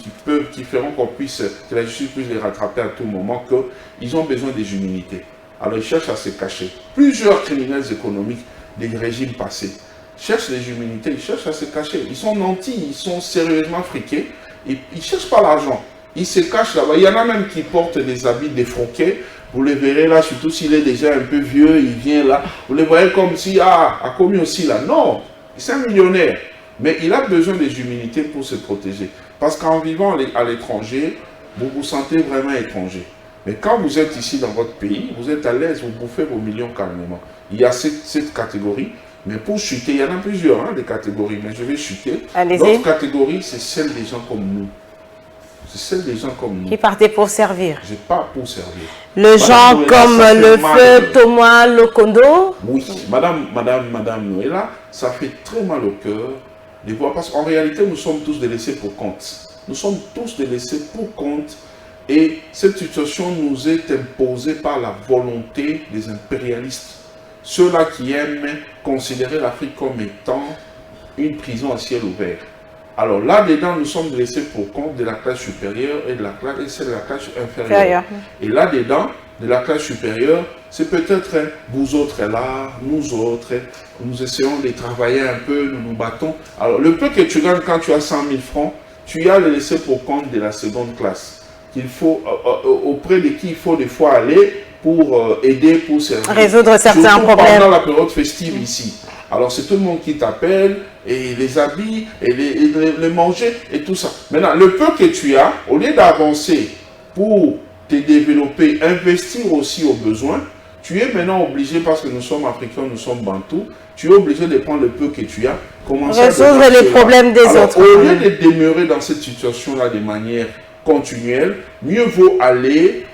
Speaker 2: qui feront que la justice puisse les rattraper à tout moment, qu'ils ont besoin des immunités. Alors ils cherchent à se cacher. Plusieurs criminels économiques des régimes passés cherchent les immunités, ils cherchent à se cacher. Ils sont nantis, ils sont sérieusement friqués, ils ne cherchent pas l'argent. Ils se cachent là-bas. Il y en a même qui portent des habits défroqués. Vous les verrez là, surtout s'il est déjà un peu vieux, il vient là. Vous les voyez comme si, a commis aussi là. Non, c'est un millionnaire. Mais il a besoin des immunités pour se protéger. Parce qu'en vivant à l'étranger, vous vous sentez vraiment étranger. Mais quand vous êtes ici dans votre pays, vous êtes à l'aise, vous bouffez vos millions calmement. Il y a cette catégorie. Mais pour chuter, il y en a plusieurs, hein, des catégories, mais je vais chuter. L'autre catégorie, c'est celle des gens comme nous. C'est celle des gens comme nous.
Speaker 1: Qui partaient pour servir.
Speaker 2: Je pars pour servir.
Speaker 1: Le gens comme le feu Thomas Lokondo.
Speaker 2: Oui, Madame Noëlla, ça fait très mal au cœur de voir, parce qu'en réalité, nous sommes tous des laissés pour compte. Nous sommes tous des laissés pour compte. Et cette situation nous est imposée par la volonté des impérialistes. Ceux-là qui aiment considérer l'Afrique comme étant une prison à ciel ouvert. Alors là-dedans, nous sommes laissés pour compte de la classe supérieure et de la classe inférieure. Et là-dedans, de la classe supérieure, c'est peut-être vous autres là, nous autres, nous essayons de travailler un peu, nous nous battons. Alors le peu que tu gagnes quand tu as 100 000 francs, tu as le laissé pour compte de la seconde classe. Qu'il faut, auprès de qui il faut des fois aller pour aider, pour servir.
Speaker 1: Résoudre certains problèmes.
Speaker 2: Pendant la période festive ici. Alors c'est tout le monde qui t'appelle, et les habits, et les manger, et tout ça. Maintenant, le peu que tu as, au lieu d'avancer pour te développer, investir aussi aux besoins, tu es maintenant obligé, parce que nous sommes africains, nous sommes bantous, tu es obligé de prendre le peu que tu as, commencer à
Speaker 1: résoudre les problèmes des autres.
Speaker 2: Au lieu de demeurer dans cette situation-là de manière continuelle, mieux vaut aller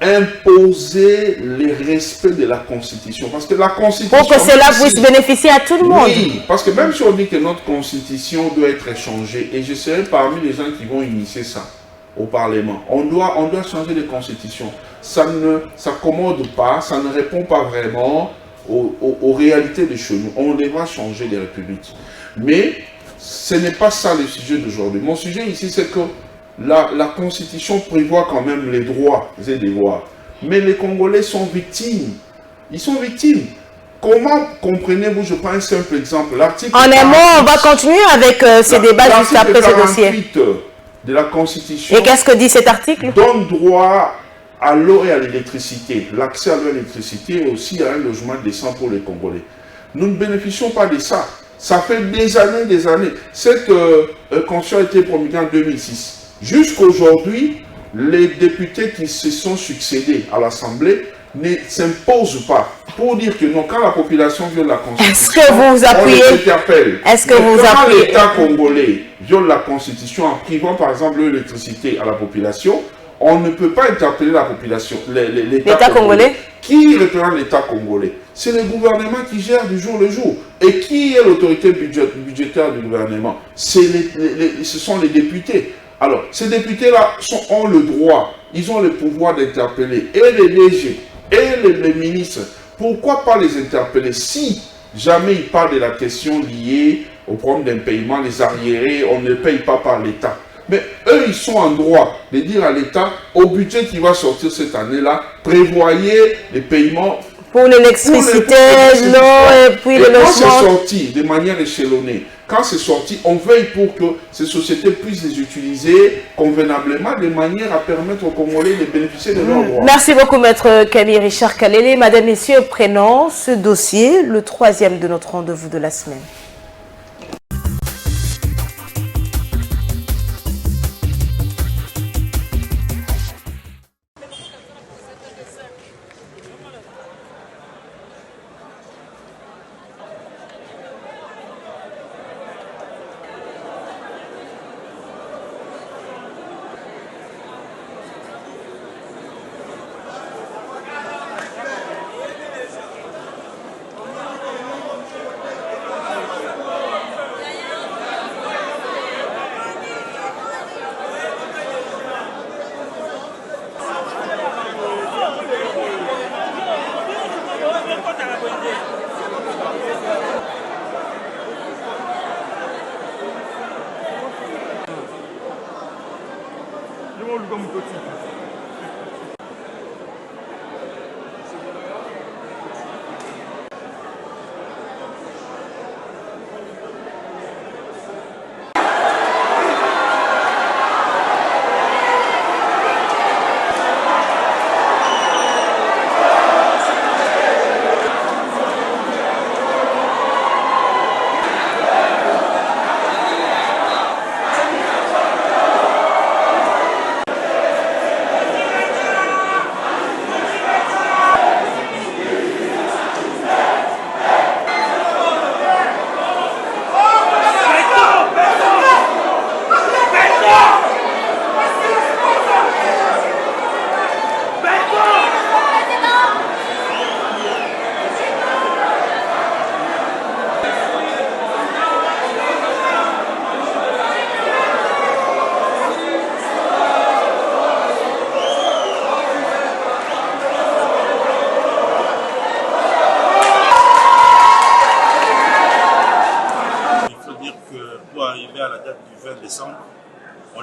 Speaker 2: imposer le respect de la Constitution. Parce que la Constitution...
Speaker 1: Pour que cela puisse bénéficier à tout le monde.
Speaker 2: Oui, parce que même si on dit que notre Constitution doit être changée, et je serai parmi les gens qui vont initier ça au Parlement, on doit changer de Constitution. Ça ne s'accommode pas, ça ne répond pas vraiment aux réalités de chez nous. On devra changer de république. Mais ce n'est pas ça le sujet d'aujourd'hui. Mon sujet ici, c'est que la Constitution prévoit quand même les droits et devoirs. Mais les Congolais sont victimes. Ils sont victimes. Comment comprenez-vous, je prends un simple exemple, l'article...
Speaker 1: En un mot, on va continuer avec ces débats juste après ce dossier.
Speaker 2: De la Constitution...
Speaker 1: Et qu'est-ce que dit cet article?
Speaker 2: Donne droit à l'eau et à l'électricité. L'accès à l'eau et à l'électricité et aussi à un logement décent pour les Congolais. Nous ne bénéficions pas de ça. Ça fait des années. Cette constitution a été promulguée en 2006. Jusqu'aujourd'hui, les députés qui se sont succédés à l'Assemblée ne s'imposent pas pour dire que non, quand la population viole la Constitution,
Speaker 1: est-ce que vous appuyez?
Speaker 2: On les interpelle.
Speaker 1: Est-ce que vous appuyez?
Speaker 2: Quand l'État congolais viole la Constitution en privant par exemple l'électricité à la population, on ne peut pas interpeller la population, l'État congolais. Qui représente l'État congolais? C'est le gouvernement qui gère du jour le jour. Et qui est l'autorité budgétaire du gouvernement? Ce sont les députés. Alors, ces députés-là ont le droit, ils ont le pouvoir d'interpeller et les DG et les ministres. Pourquoi pas les interpeller si jamais ils parlent de la question liée au problème d'impayement, les arriérés, on ne paye pas par l'État? Mais eux, ils sont en droit de dire à l'État, au budget qui va sortir cette année-là, prévoyez les paiements
Speaker 1: pour l'électricité, l'eau et puis le logement.
Speaker 2: Quand c'est sorti de manière échelonnée, quand c'est sorti, on veille pour que ces sociétés puissent les utiliser convenablement de manière à permettre aux Congolais de bénéficier de leurs droits.
Speaker 1: Merci beaucoup, Maître Camille Richard Kalele. Madame, Messieurs, prenons ce dossier, le 3e de notre rendez-vous de la semaine.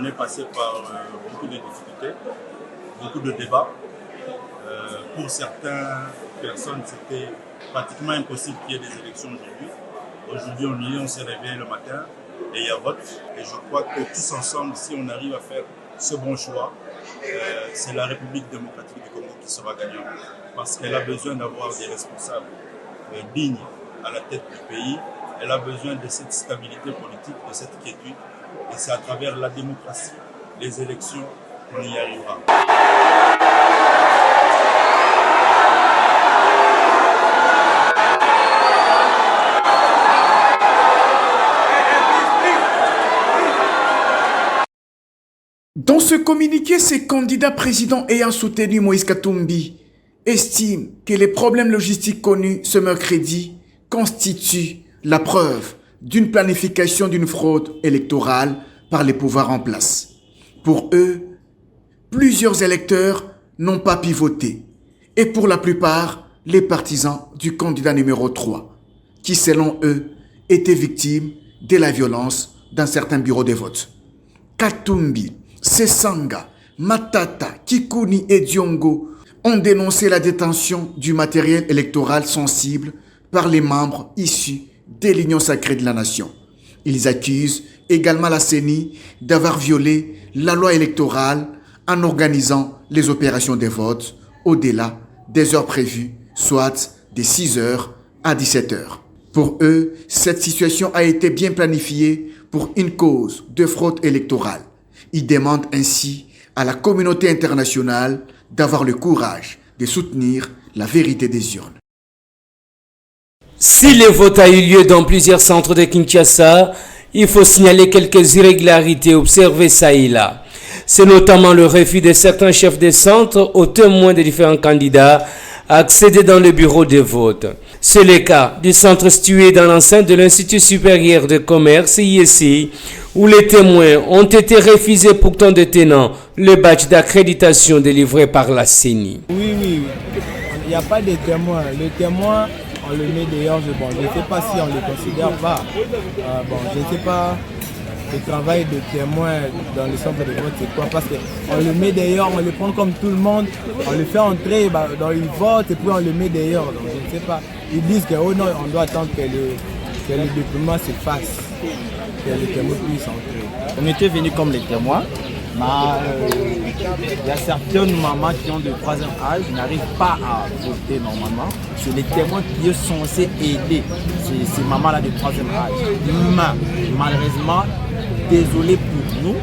Speaker 9: On est passé par beaucoup de difficultés, beaucoup de débats. Pour certaines personnes, c'était pratiquement impossible qu'il y ait des élections aujourd'hui. Aujourd'hui, on s'est réveillé le matin et il y a vote. Et je crois que tous ensemble, si on arrive à faire ce bon choix, c'est la République démocratique du Congo qui sera gagnante. Parce qu'elle a besoin d'avoir des responsables dignes à la tête du pays. Elle a besoin de cette stabilité politique, de cette quiétude. Et c'est à travers la démocratie, les élections, qu'on y arrivera.
Speaker 10: Dans ce communiqué, ces candidats présidents ayant soutenu Moïse Katumbi estiment que les problèmes logistiques connus ce mercredi constituent la preuve d'une planification d'une fraude électorale par les pouvoirs en place. Pour eux, plusieurs électeurs n'ont pas pu voter, et pour la plupart, les partisans du candidat numéro 3, qui selon eux, étaient victimes de la violence dans certains bureaux de vote. Katumbi, Sesanga, Matata, Kikuni et Diongo ont dénoncé la détention du matériel électoral sensible par les membres issus de l'Union sacrée de la nation. Ils accusent également la CENI d'avoir violé la loi électorale en organisant les opérations de vote au-delà des heures prévues, soit de 6h à 17h. Pour eux, cette situation a été bien planifiée pour une cause de fraude électorale. Ils demandent ainsi à la communauté internationale d'avoir le courage de soutenir la vérité des urnes.
Speaker 11: Si le vote a eu lieu dans plusieurs centres de Kinshasa, il faut signaler quelques irrégularités observées ça et là. C'est notamment le refus de certains chefs de centre aux témoins des différents candidats à accéder dans le bureau de vote. C'est le cas du centre situé dans l'enceinte de l'Institut supérieur de commerce ISI, où les témoins ont été refusés pourtant détenant le badge d'accréditation délivré par la CENI.
Speaker 12: Oui, il n'y a pas de témoins. Le témoin, on le met dehors, je ne sais pas si on ne le considère pas. Je ne sais pas le travail de témoin dans le centre de vote, c'est quoi? Parce qu'on le met dehors, on le prend comme tout le monde, on le fait entrer dans une vote et puis on le met dehors. Donc je ne sais pas. Ils disent que oh non, on doit attendre que le document se fasse, que les témoins puissent entrer.
Speaker 13: On était venus comme les témoins, mais il y a certaines mamans qui ont de 3e âge, n'arrivent pas à voter normalement. C'est les témoins qui sont censés aider ces mamans-là de 3e âge. Mais malheureusement, désolé pour nous,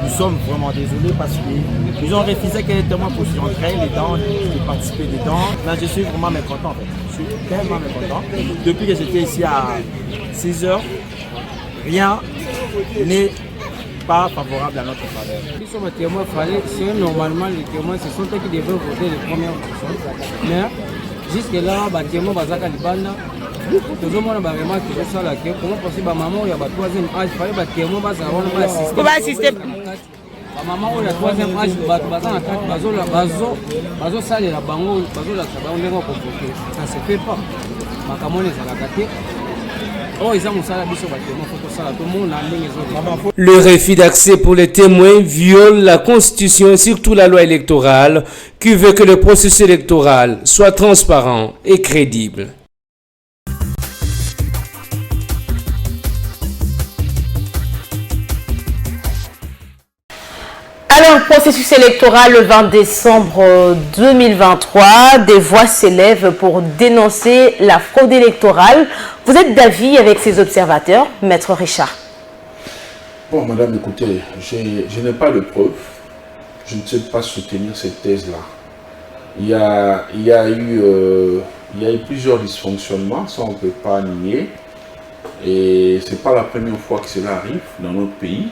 Speaker 13: nous sommes vraiment désolés parce qu'ils ont refusé que les témoins puissent rentrer dedans, de participer dedans. Là, je suis vraiment mécontent en fait. Je suis tellement mécontent. Depuis que j'étais ici à 6 heures, rien n'est pas favorable à notre faveur.
Speaker 14: Ils sont les témoins, normalement les témoins, ce sont eux qui devraient voter les premières personnes. Mais jusque-là, les témoins, ils sont libana. Tout le monde a vraiment tiré ça là. Comment possible, maman, il y a 3e âge, il fallait que les témoins assister. Maman, il y a 3e âge, bazo sale la bango, bazo la bango, on est compliqué. Ça se fait pas. Makamone ça
Speaker 11: Le refus d'accès pour les témoins viole la Constitution et surtout la loi électorale qui veut que le processus électoral soit transparent et crédible.
Speaker 1: Alors, processus électoral le 20 décembre 2023, des voix s'élèvent pour dénoncer la fraude électorale. Vous êtes d'avis avec ces observateurs, Maître Richard?
Speaker 2: Bon, madame, écoutez, je n'ai pas de preuves. Je ne sais pas soutenir cette thèse-là. Il y a eu plusieurs dysfonctionnements, ça on ne peut pas nier. Et ce n'est pas la première fois que cela arrive dans notre pays.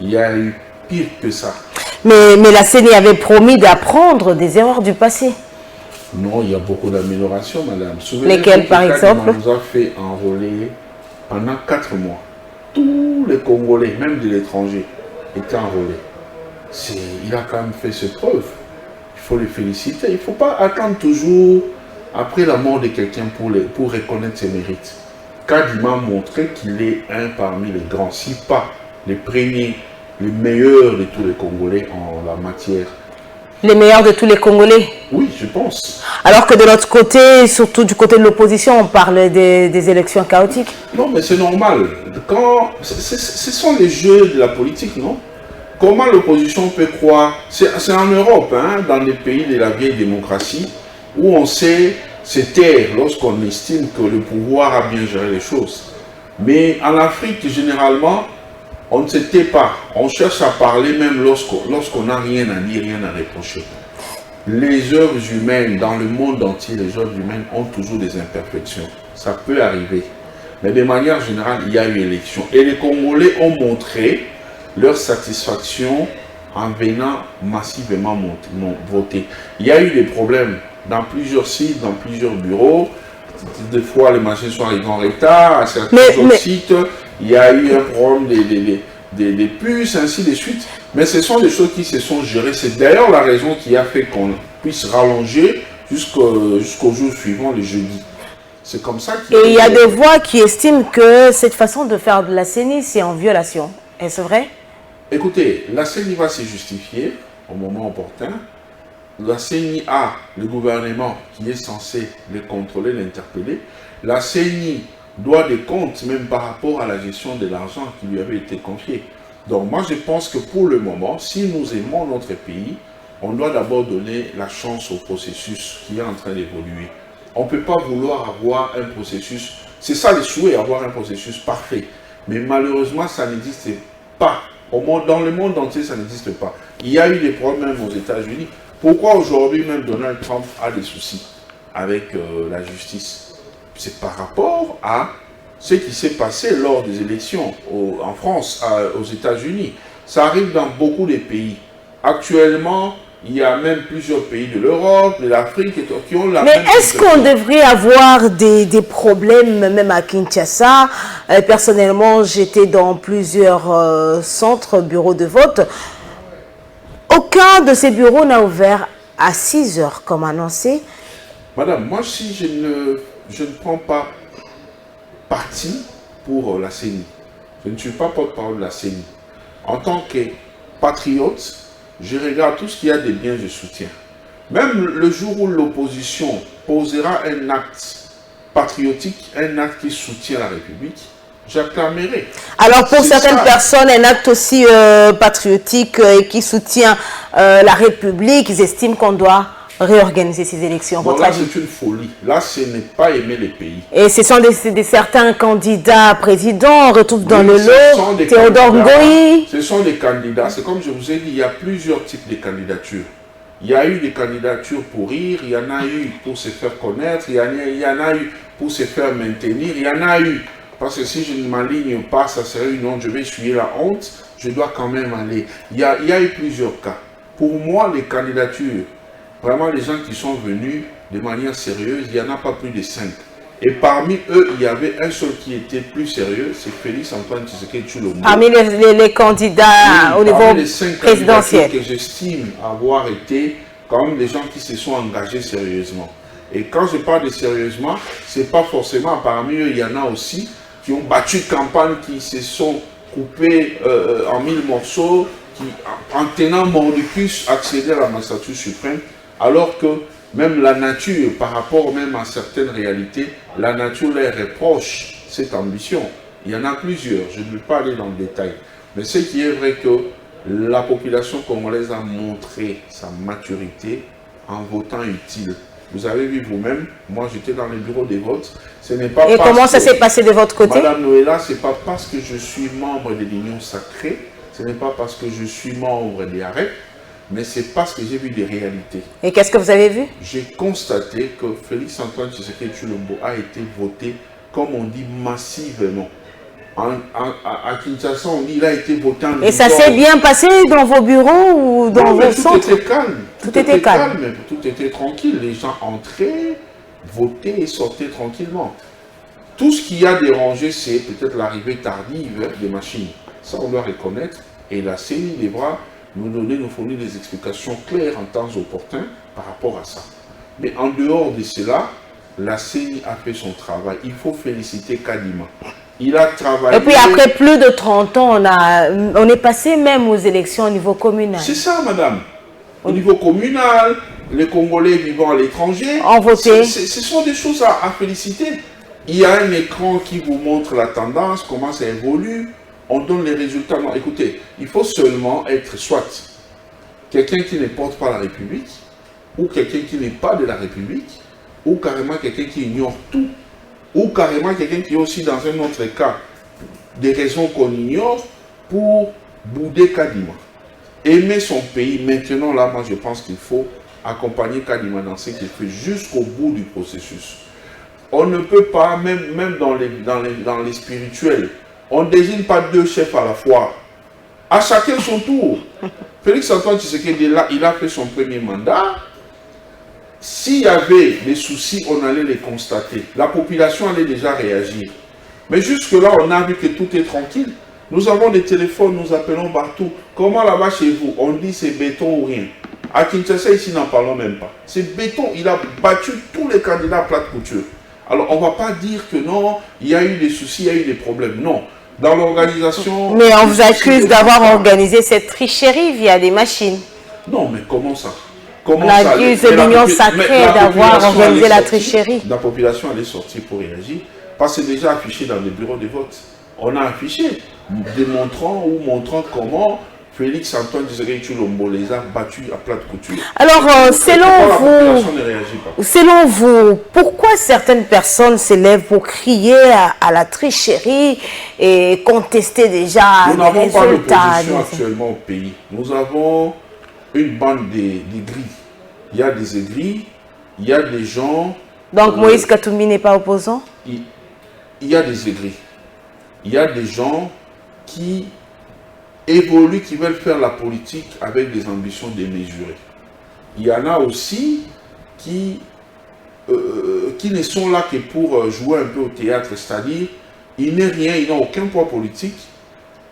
Speaker 2: Il y a eu pire que ça.
Speaker 1: Mais la CENI avait promis d'apprendre des erreurs du passé.
Speaker 2: Non, il y a beaucoup d'améliorations, madame.
Speaker 1: Lesquelles, par exemple?
Speaker 2: On nous a fait enrôler pendant 4 mois. Tous les Congolais, même de l'étranger, étaient enrôlés. Il a quand même fait ses preuves. Il faut le féliciter. Il ne faut pas attendre toujours après la mort de quelqu'un pour reconnaître ses mérites. Kadima a montré qu'il est un parmi les grands, si pas les premiers, les meilleurs de tous les Congolais en la matière.
Speaker 1: Les meilleurs de tous les Congolais?
Speaker 2: Oui, je pense.
Speaker 1: Alors que de l'autre côté, surtout du côté de l'opposition, on parle des élections chaotiques.
Speaker 2: Non, mais c'est normal. Ce sont les jeux de la politique, non? Comment l'opposition peut croire? C'est en Europe, hein, dans les pays de la vieille démocratie, où on sait se taire lorsqu'on estime que le pouvoir a bien géré les choses. Mais en Afrique, généralement, on ne se tait pas. On cherche à parler même lorsqu'on n'a rien à dire, rien à reprocher. Les œuvres humaines, dans le monde entier, les œuvres humaines ont toujours des imperfections. Ça peut arriver. Mais de manière générale, il y a eu élection. Et les Congolais ont montré leur satisfaction en venant massivement voter. Il y a eu des problèmes dans plusieurs sites, dans plusieurs bureaux. Des fois, les machines sont arrivées en retard. À certains autres sites, il y a eu un problème des puces, ainsi de suite. Mais ce sont des choses qui se sont gérées. C'est d'ailleurs la raison qui a fait qu'on puisse rallonger jusqu'au jour suivant, le jeudi. C'est comme ça qu'il...
Speaker 1: Et il y a des voix qui estiment que cette façon de faire de la CENI, c'est en violation. Est-ce vrai?
Speaker 2: Écoutez, la CENI va se justifier au moment opportun. La CENI a le gouvernement qui est censé les contrôler, l'interpeller. La CENI doit des comptes même par rapport à la gestion de l'argent qui lui avait été confié. Donc moi je pense que pour le moment, si nous aimons notre pays, on doit d'abord donner la chance au processus qui est en train d'évoluer. On ne peut pas vouloir avoir un processus, c'est ça le souhait, avoir un processus parfait. Mais malheureusement, ça n'existe pas. Dans le monde entier, ça n'existe pas. Il y a eu des problèmes aux États-Unis. Pourquoi aujourd'hui même Donald Trump a des soucis avec la justice? C'est par rapport à ce qui s'est passé lors des élections en France, aux États-Unis. Ça arrive dans beaucoup de pays. Actuellement, il y a même plusieurs pays de l'Europe, de l'Afrique qui ont la même...
Speaker 1: Mais est-ce qu'on devrait avoir des problèmes même à Kinshasa? Personnellement, j'étais dans plusieurs centres, bureaux de vote. Aucun de ces bureaux n'a ouvert à 6 heures, comme annoncé.
Speaker 2: Madame, moi, si je ne prends pas parti pour la CENI, Je ne suis pas porte-parole de la CENI. En tant que patriote, je regarde tout ce qu'il y a de bien, je soutiens. Même le jour où l'opposition posera un acte patriotique, un acte qui soutient la République, j'acclamerai.
Speaker 1: Alors pour certaines personnes, un acte aussi patriotique et qui soutient la République, ils estiment qu'on doit réorganiser ces élections.
Speaker 2: Bon, là, c'est une folie. Là, ce n'est pas aimer les pays.
Speaker 1: Et ce sont certains candidats présidents, on retrouve dans le lot Théodore Ngoï.
Speaker 2: Ce sont des candidats, c'est comme je vous ai dit, il y a plusieurs types de candidatures. Il y a eu des candidatures pour rire, il y en a eu pour se faire connaître, il y en a eu pour se faire maintenir, il y en a eu, parce que si je ne m'aligne pas, ça serait une honte, je vais essuyer la honte, je dois quand même aller. Il y a eu plusieurs cas. Pour moi, les candidatures, vraiment les gens qui sont venus de manière sérieuse, il n'y en a pas plus de 5. Et parmi eux, il y avait un seul qui était plus sérieux, c'est Félix Antoine Tshisekedi Tshilombo.
Speaker 1: Parmi les candidats au niveau
Speaker 2: les 5
Speaker 1: présidentiel.
Speaker 2: Que j'estime avoir été quand même des gens qui se sont engagés sérieusement. Et quand je parle de sérieusement, c'est pas forcément, parmi eux, il y en a aussi qui ont battu campagne, qui se sont coupés en 1000 morceaux, qui, en tenant mordicus, accédaient à la magistrature suprême, alors que même la nature, par rapport même à certaines réalités, la nature leur reproche cette ambition. Il y en a plusieurs, je ne vais pas aller dans le détail. Mais ce qui est vrai que la population congolaise a montré sa maturité en votant utile. Vous avez vu vous-même, moi j'étais dans les bureaux des votes. Ce n'est pas
Speaker 1: Et comment ça s'est passé de votre côté?
Speaker 2: Madame Noëlla, ce n'est pas parce que je suis membre de l'Union Sacrée, ce n'est pas parce que je suis membre des AREP, mais c'est parce que j'ai vu des réalités.
Speaker 1: Et qu'est-ce que vous avez vu?
Speaker 2: J'ai constaté que Félix Antoine Tshisekedi Tshilombo a été voté, comme on dit, massivement. À Kinshasa, on dit qu'il a été voté en...
Speaker 1: Et ça s'est bien passé dans vos bureaux ou dans vos centres?
Speaker 2: Tout était calme.
Speaker 1: Tout était calme.
Speaker 2: Tout était tranquille. Les gens entraient, votaient et sortaient tranquillement. Tout ce qui a dérangé, c'est peut-être l'arrivée tardive des machines. Ça, on doit reconnaître. Et la CENI devra nous fournir des explications claires en temps opportun par rapport à ça. Mais en dehors de cela, la CENI a fait son travail. Il faut féliciter Kadima. Il a travaillé...
Speaker 1: Et puis après plus de 30 ans, on est passé même aux élections au niveau communal.
Speaker 2: C'est ça, madame. Au niveau communal, les Congolais vivant à l'étranger,
Speaker 1: ont voté.
Speaker 2: Ce sont des choses à féliciter. Il y a un écran qui vous montre la tendance, comment ça évolue. On donne les résultats. Non, écoutez, il faut seulement être soit quelqu'un qui ne porte pas la République, ou quelqu'un qui n'est pas de la République, ou carrément quelqu'un qui ignore tout, ou carrément quelqu'un qui est aussi dans un autre cas, des raisons qu'on ignore, pour bouder Kadima. Aimer son pays, maintenant là, moi je pense qu'il faut accompagner Kadima dans ce qu'il fait jusqu'au bout du processus. On ne peut pas, même dans les spirituels, on ne désigne pas deux chefs à la fois. À chacun son tour. Félix Antoine Tshisekedi, il a fait son premier mandat. S'il y avait des soucis, on allait les constater. La population allait déjà réagir. Mais jusque-là, on a vu que tout est tranquille. Nous avons des téléphones, nous appelons partout. Comment là-bas chez vous? On dit c'est béton ou rien. À Kinshasa, ici, n'en parlons même pas. C'est béton. Il a battu tous les candidats à plate couture. Alors, on ne va pas dire que non, il y a eu des soucis, il y a eu des problèmes. Non. Dans l'organisation...
Speaker 1: Mais on vous accuse d'avoir organisé cette tricherie via des machines.
Speaker 2: Non, mais comment ça?
Speaker 1: On accuse l'Union Sacrée d'avoir organisé la tricherie.
Speaker 2: La population allait sortir pour réagir, parce que c'est déjà affiché dans les bureaux de vote. On a affiché, démontrant ou montrant comment Félix Antoine Tshisekedi Tshilombo les a battus à plate couture.
Speaker 1: Alors, selon vous, pourquoi certaines personnes s'élèvent pour crier à la tricherie et contester déjà les résultats?
Speaker 2: Nous n'avons pas d'opposition actuellement au pays. Nous avons une bande d'aigris. Il y a des aigris, il y a des gens...
Speaker 1: Donc Moïse Katumbi n'est pas opposant?
Speaker 2: Il y a des aigris. Il y a des gens qui évoluent, qui veulent faire la politique avec des ambitions démesurées. Il y en a aussi qui ne sont là que pour jouer un peu au théâtre, c'est-à-dire, il n'est rien, il n'a aucun poids politique,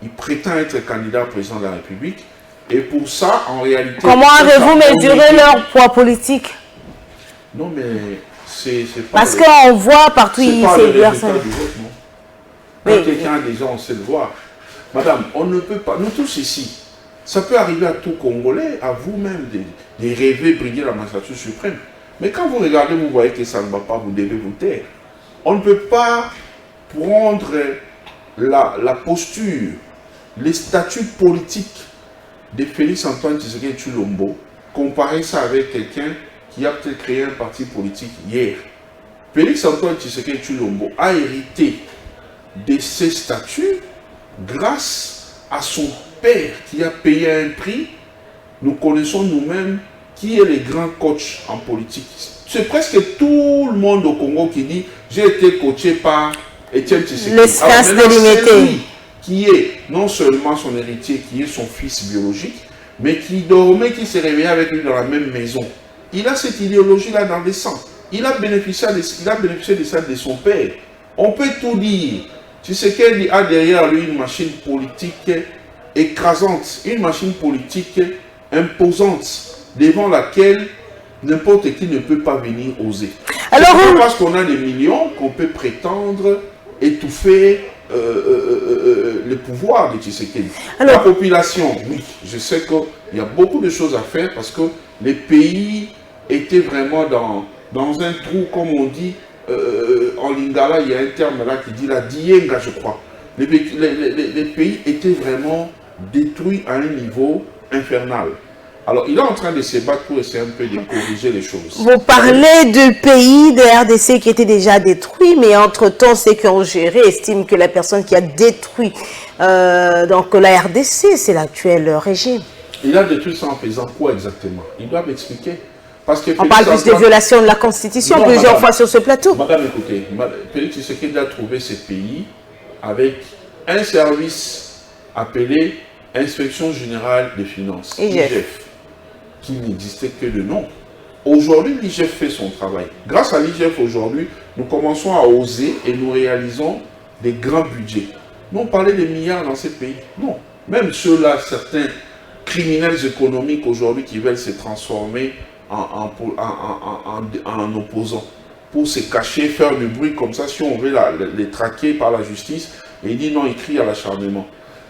Speaker 2: il prétend être candidat président de la République, et pour ça, en réalité...
Speaker 1: Comment avez-vous mesuré leur poids politique?
Speaker 2: Non, mais c'est pas...
Speaker 1: Parce qu'on voit partout,
Speaker 2: c'est pas le résultat du vote, non? Quand quelqu'un a des gens, on sait le voir. Madame, on ne peut pas, nous tous ici, ça peut arriver à tout Congolais, à vous-même, de rêver briller la magistrature suprême. Mais quand vous regardez, vous voyez que ça ne va pas, vous devez vous taire. On ne peut pas prendre la posture, les statuts politiques de Félix Antoine Tshisekedi Tshilombo, comparer ça avec quelqu'un qui a peut-être créé un parti politique hier. Félix Antoine Tshisekedi Tshilombo a hérité de ces statuts grâce à son père qui a payé un prix. Nous connaissons nous-mêmes qui est le grand coach en politique. C'est presque tout le monde au Congo qui dit « J'ai été coaché par Étienne Tshisekedi ».
Speaker 1: L'espace délimité.
Speaker 2: Qui est non seulement son héritier, qui est son fils biologique, mais qui dormait, qui s'est réveillé avec lui dans la même maison. Il a cette idéologie-là dans le sang. Il a bénéficié de ça de son père. On peut tout dire. Tshisekedi a derrière lui une machine politique écrasante, une machine politique imposante, devant laquelle n'importe qui ne peut pas venir oser. Alors, c'est parce qu'on a des millions qu'on peut prétendre étouffer le pouvoir de Tshisekedi. La population, oui, je sais qu'il y a beaucoup de choses à faire parce que les pays étaient vraiment dans un trou, comme on dit, en lingala, il y a un terme là qui dit la dienga, je crois. Les pays étaient vraiment détruits à un niveau infernal. Alors, il est en train de se battre pour essayer un peu de corriger les choses.
Speaker 1: Vous parlez du pays de RDC qui était déjà détruit, mais entre-temps, ceux qui ont géré estiment que la personne qui a détruit donc la RDC, c'est l'actuel régime. Il
Speaker 2: a détruit ça en faisant quoi exactement? Ils doivent expliquer. Parce que
Speaker 1: on parle plus de violation de la Constitution plusieurs fois sur ce plateau.
Speaker 2: Madame, écoutez, Félix Tshisekedi a trouvé ce pays avec un service appelé Inspection Générale des Finances, IGF, qui n'existait que de nom. Aujourd'hui, l'IGF fait son travail. Grâce à l'IGF, aujourd'hui, nous commençons à oser et nous réalisons des grands budgets. Nous, on parlait des milliards dans ces pays. Non. Même ceux-là, certains criminels économiques aujourd'hui qui veulent se transformer en opposants pour se cacher, faire du bruit comme ça, si on veut les traquer par la justice, et il dit non, il crie à l'acharnement.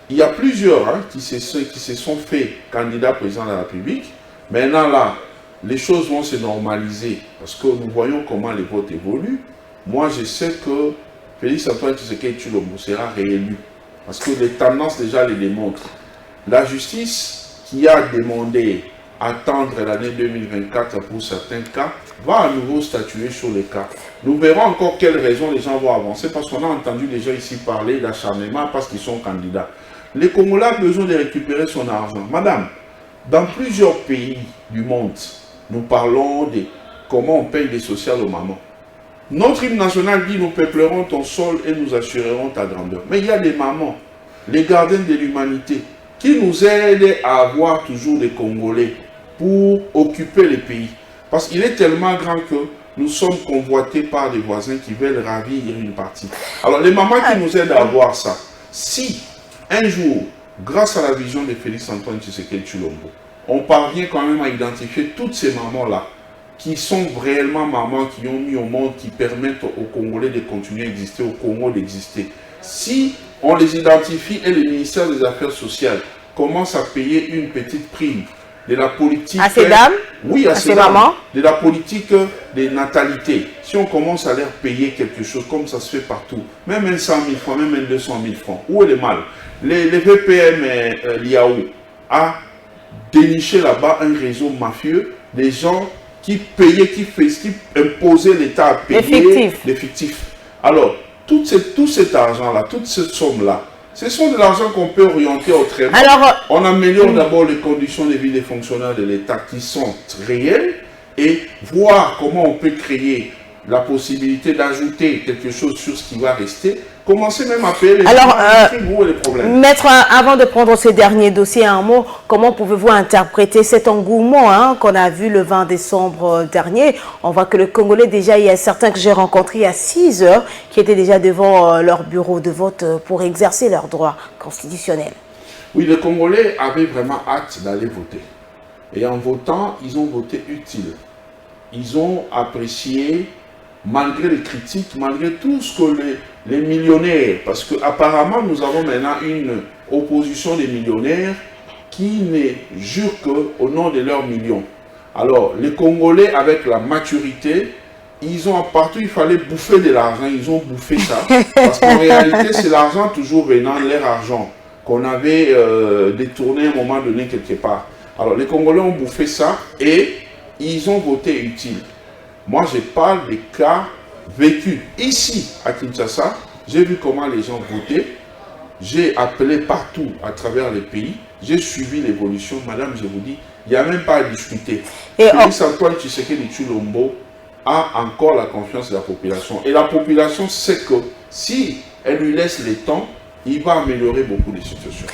Speaker 2: Il y a plusieurs qui se sont fait candidats président de la République. Maintenant là, les choses vont se normaliser parce que nous voyons comment les votes évoluent. Moi, je sais que Félix Antoine Tshisekedi Tshilombo sera réélu parce que les tendances déjà les démontrent. La justice qui a demandé attendre l'année 2024 pour certains cas, va à nouveau statuer sur les cas. Nous verrons encore quelles raisons les gens vont avancer, parce qu'on a entendu les gens ici parler d'acharnement parce qu'ils sont candidats. Les Congolais ont besoin de récupérer son argent. Madame, dans plusieurs pays du monde, nous parlons de comment on paye des sociales aux mamans. Notre hymne national dit « Nous peuplerons ton sol et nous assurerons ta grandeur ». Mais il y a des mamans, les gardiens de l'humanité, qui nous aident à avoir toujours des Congolais pour occuper les pays. Parce qu'il est tellement grand que nous sommes convoités par des voisins qui veulent ravir une partie. Alors les mamans qui nous aident à avoir ça, si un jour, grâce à la vision de Félix Antoine Tshisekedi Tshilombo, on parvient quand même à identifier toutes ces mamans-là, qui sont réellement mamans qui ont mis au monde, qui permettent aux Congolais de continuer à exister, au Congo d'exister. Si on les identifie et le ministère des Affaires sociales commence à payer une petite prime de la politique...
Speaker 1: À ces dames?
Speaker 2: Oui, à ces
Speaker 1: mamans?
Speaker 2: De la politique de natalité. Si on commence à leur payer quelque chose, comme ça se fait partout, même un 100 000 francs, même un 200 000 francs, où est le mal? Les VPM Liaou a déniché là-bas un réseau mafieux, des gens qui payaient, qui imposaient l'État à payer des fictifs. Alors, tout cet argent-là, toute cette somme-là, ce sont de l'argent qu'on peut orienter autrement. Alors, on améliore d'abord les conditions de vie des fonctionnaires de l'État qui sont réelles et voir comment on peut créer la possibilité d'ajouter quelque chose sur ce qui va rester. Commencez même à payer les problèmes.
Speaker 1: Maître, avant de prendre ces derniers dossiers, un mot, comment pouvez-vous interpréter cet engouement qu'on a vu le 20 décembre dernier? On voit que le Congolais, déjà, il y a certains que j'ai rencontrés à 6 heures qui étaient déjà devant leur bureau de vote pour exercer leurs droits constitutionnels.
Speaker 2: Oui, les Congolais avaient vraiment hâte d'aller voter. Et en votant, ils ont voté utile. Ils ont apprécié malgré les critiques, malgré tout ce que les millionnaires, parce qu'apparemment nous avons maintenant une opposition des millionnaires qui ne jure qu'au nom de leurs millions. Alors, les Congolais, avec la maturité, ils ont partout, il fallait bouffer de l'argent, ils ont bouffé ça. Parce qu'en réalité, c'est l'argent toujours venant, leur argent, qu'on avait détourné à un moment donné quelque part. Alors, les Congolais ont bouffé ça et ils ont voté utile. Moi, je parle des cas vécus ici, à Kinshasa. J'ai vu comment les gens votaient. J'ai appelé partout à travers les pays. J'ai suivi l'évolution. Madame, je vous dis, il n'y a même pas à discuter. Félix Antoine Tshisekedi Tshilombo a encore la confiance de la population. Et la population sait que si elle lui laisse le temps, il va améliorer beaucoup les situations.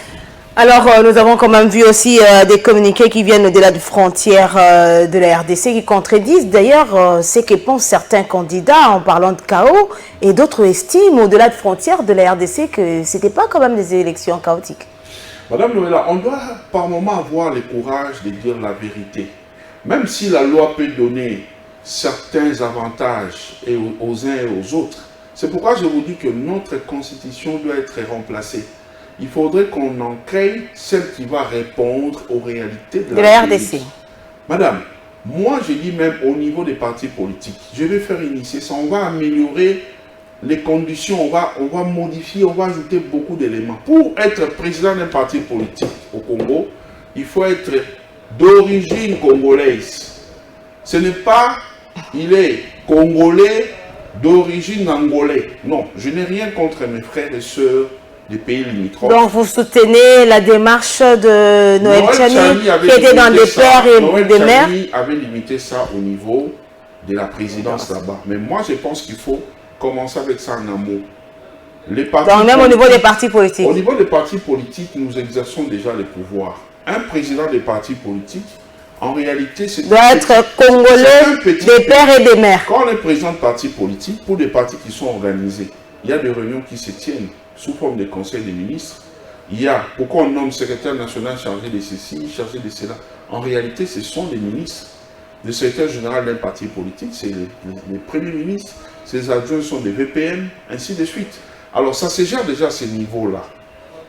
Speaker 1: Alors, nous avons quand même vu aussi des communiqués qui viennent au-delà des frontières de la RDC qui contredisent d'ailleurs ce que pensent certains candidats en parlant de chaos et d'autres estiment au-delà des frontières de la RDC que ce n'était pas quand même des élections chaotiques.
Speaker 2: Madame Noëlla, on doit par moment avoir le courage de dire la vérité. Même si la loi peut donner certains avantages aux uns et aux autres, c'est pourquoi je vous dis que notre constitution doit être remplacée. Il faudrait qu'on en crée celle qui va répondre aux réalités de la RDC. Madame, moi je dis même au niveau des partis politiques, je vais faire initier ça, on va améliorer les conditions, on va modifier, on va ajouter beaucoup d'éléments. Pour être président d'un parti politique au Congo, il faut être d'origine congolaise. Ce n'est pas, il est congolais d'origine angolais. Non, je n'ai rien contre mes frères et sœurs des pays limitrophes.
Speaker 1: Donc vous soutenez la démarche de Noël Tchani qui était dans les pères et des mères?
Speaker 2: Noël Tchani avait limité ça au niveau de la présidence là-bas. Mais moi je pense qu'il faut commencer avec ça en amont.
Speaker 1: Donc même au niveau des partis politiques?
Speaker 2: Au niveau des partis politiques, nous exerçons déjà les pouvoirs. Un président des partis politiques, en réalité, c'est
Speaker 1: doit être congolais des pères et des mères.
Speaker 2: Quand on est président de parti politique, pour des partis qui sont organisés, il y a des réunions qui se tiennent sous forme de conseil des ministres. Il y a, pourquoi on nomme secrétaire national chargé de ceci, chargé de cela? En réalité, ce sont des ministres. Le secrétaire général d'un parti politique, c'est les premiers ministres. Ses adjoints sont des VPM, ainsi de suite. Alors, ça se gère déjà à ce niveau-là.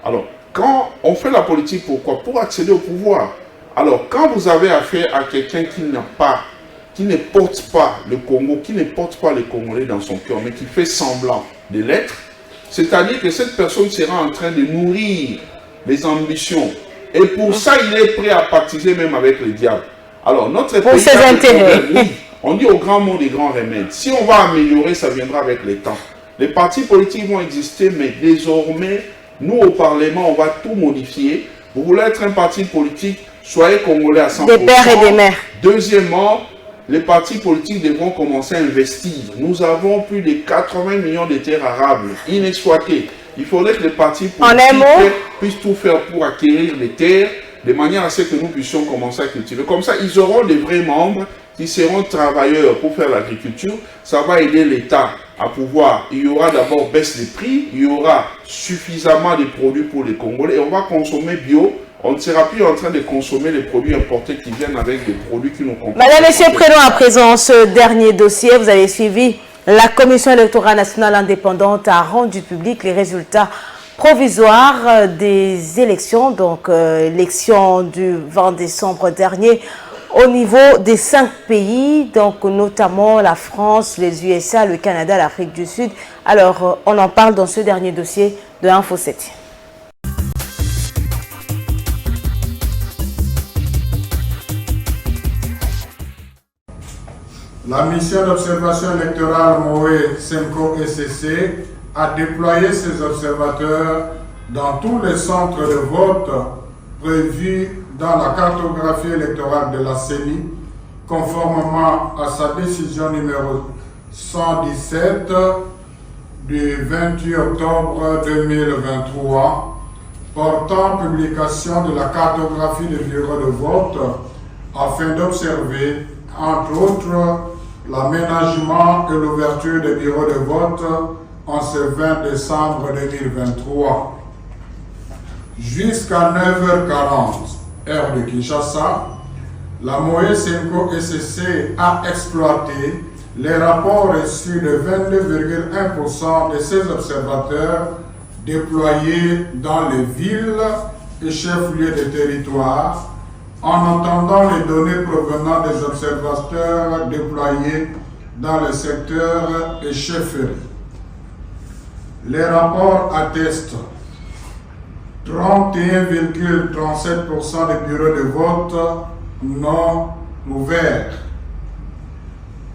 Speaker 2: Alors, quand on fait la politique, pourquoi? Pour accéder au pouvoir. Alors, quand vous avez affaire à quelqu'un qui ne porte pas le Congo, qui ne porte pas les Congolais dans son cœur, mais qui fait semblant de l'être, c'est-à-dire que cette personne sera en train de nourrir les ambitions. Et pour ça, il est prêt à pactiser même avec le diable. Alors, notre
Speaker 1: pour ses intérêts.
Speaker 2: Oui, on dit au grand monde des grands remèdes. Si on va améliorer, ça viendra avec le temps. Les partis politiques vont exister, mais désormais, nous, au Parlement, on va tout modifier. Vous voulez être un parti politique, soyez congolais à 100%.
Speaker 1: Des pères et des mères.
Speaker 2: Deuxièmement, les partis politiques devront commencer à investir. Nous avons plus de 80 millions de terres arables inexploitées. Il faudrait que les partis politiques puissent tout faire pour acquérir les terres, de manière à ce que nous puissions commencer à cultiver. Comme ça, ils auront des vrais membres qui seront travailleurs pour faire l'agriculture. Ça va aider l'État à pouvoir. Il y aura d'abord baisse des prix, il y aura suffisamment de produits pour les Congolais et on va consommer bio. On ne sera plus en train de consommer les produits importés qui viennent avec des produits qui nous comprennent.
Speaker 1: Madame, Monsieur, prenons à présent ce dernier dossier. Vous avez suivi, la Commission électorale nationale indépendante a rendu public les résultats provisoires des élections, donc l'élection du 20 décembre dernier au niveau des 5 pays, donc notamment la France, les USA, le Canada, l'Afrique du Sud. Alors, on en parle dans ce dernier dossier de Info 7.
Speaker 15: La mission d'observation électorale MOE SEMCO SCC a déployé ses observateurs dans tous les centres de vote prévus dans la cartographie électorale de la CENI, conformément à sa décision numéro 117 du 28 octobre 2023, portant publication de la cartographie des bureaux de vote afin d'observer, entre autres, l'aménagement et l'ouverture des bureaux de vote en ce 20 décembre 2023. Jusqu'à 9h40, heure de Kinshasa, la MOE SEMCO SCC a exploité les rapports reçus de 22,1% de ces observateurs déployés dans les villes et chefs-lieux de territoire, en entendant les données provenant des observateurs déployés dans le secteur et chefferie. Les rapports attestent 31,37% des bureaux de vote non ouverts,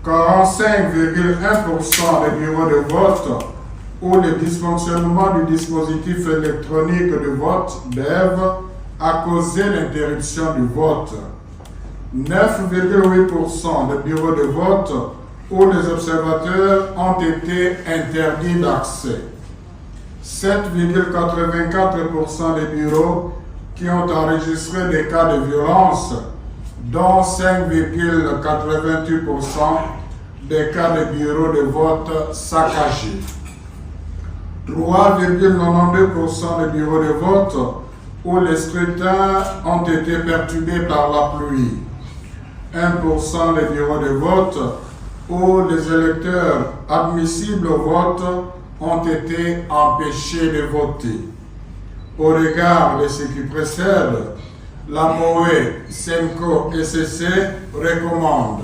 Speaker 15: 45,1% des bureaux de vote où le dysfonctionnement du dispositif électronique de vote DEV a causé l'interruption du vote, 9,8% des bureaux de vote où les observateurs ont été interdits d'accès, 7,84% des bureaux qui ont enregistré des cas de violence, dont 5,88% des cas de bureaux de vote saccagés, 3,92% des bureaux de vote où les scrutins ont été perturbés par la pluie, 1% des bureaux de vote où les électeurs admissibles au vote ont été empêchés de voter. Au regard de ce qui précède, la MOE, SEMCO et CC recommande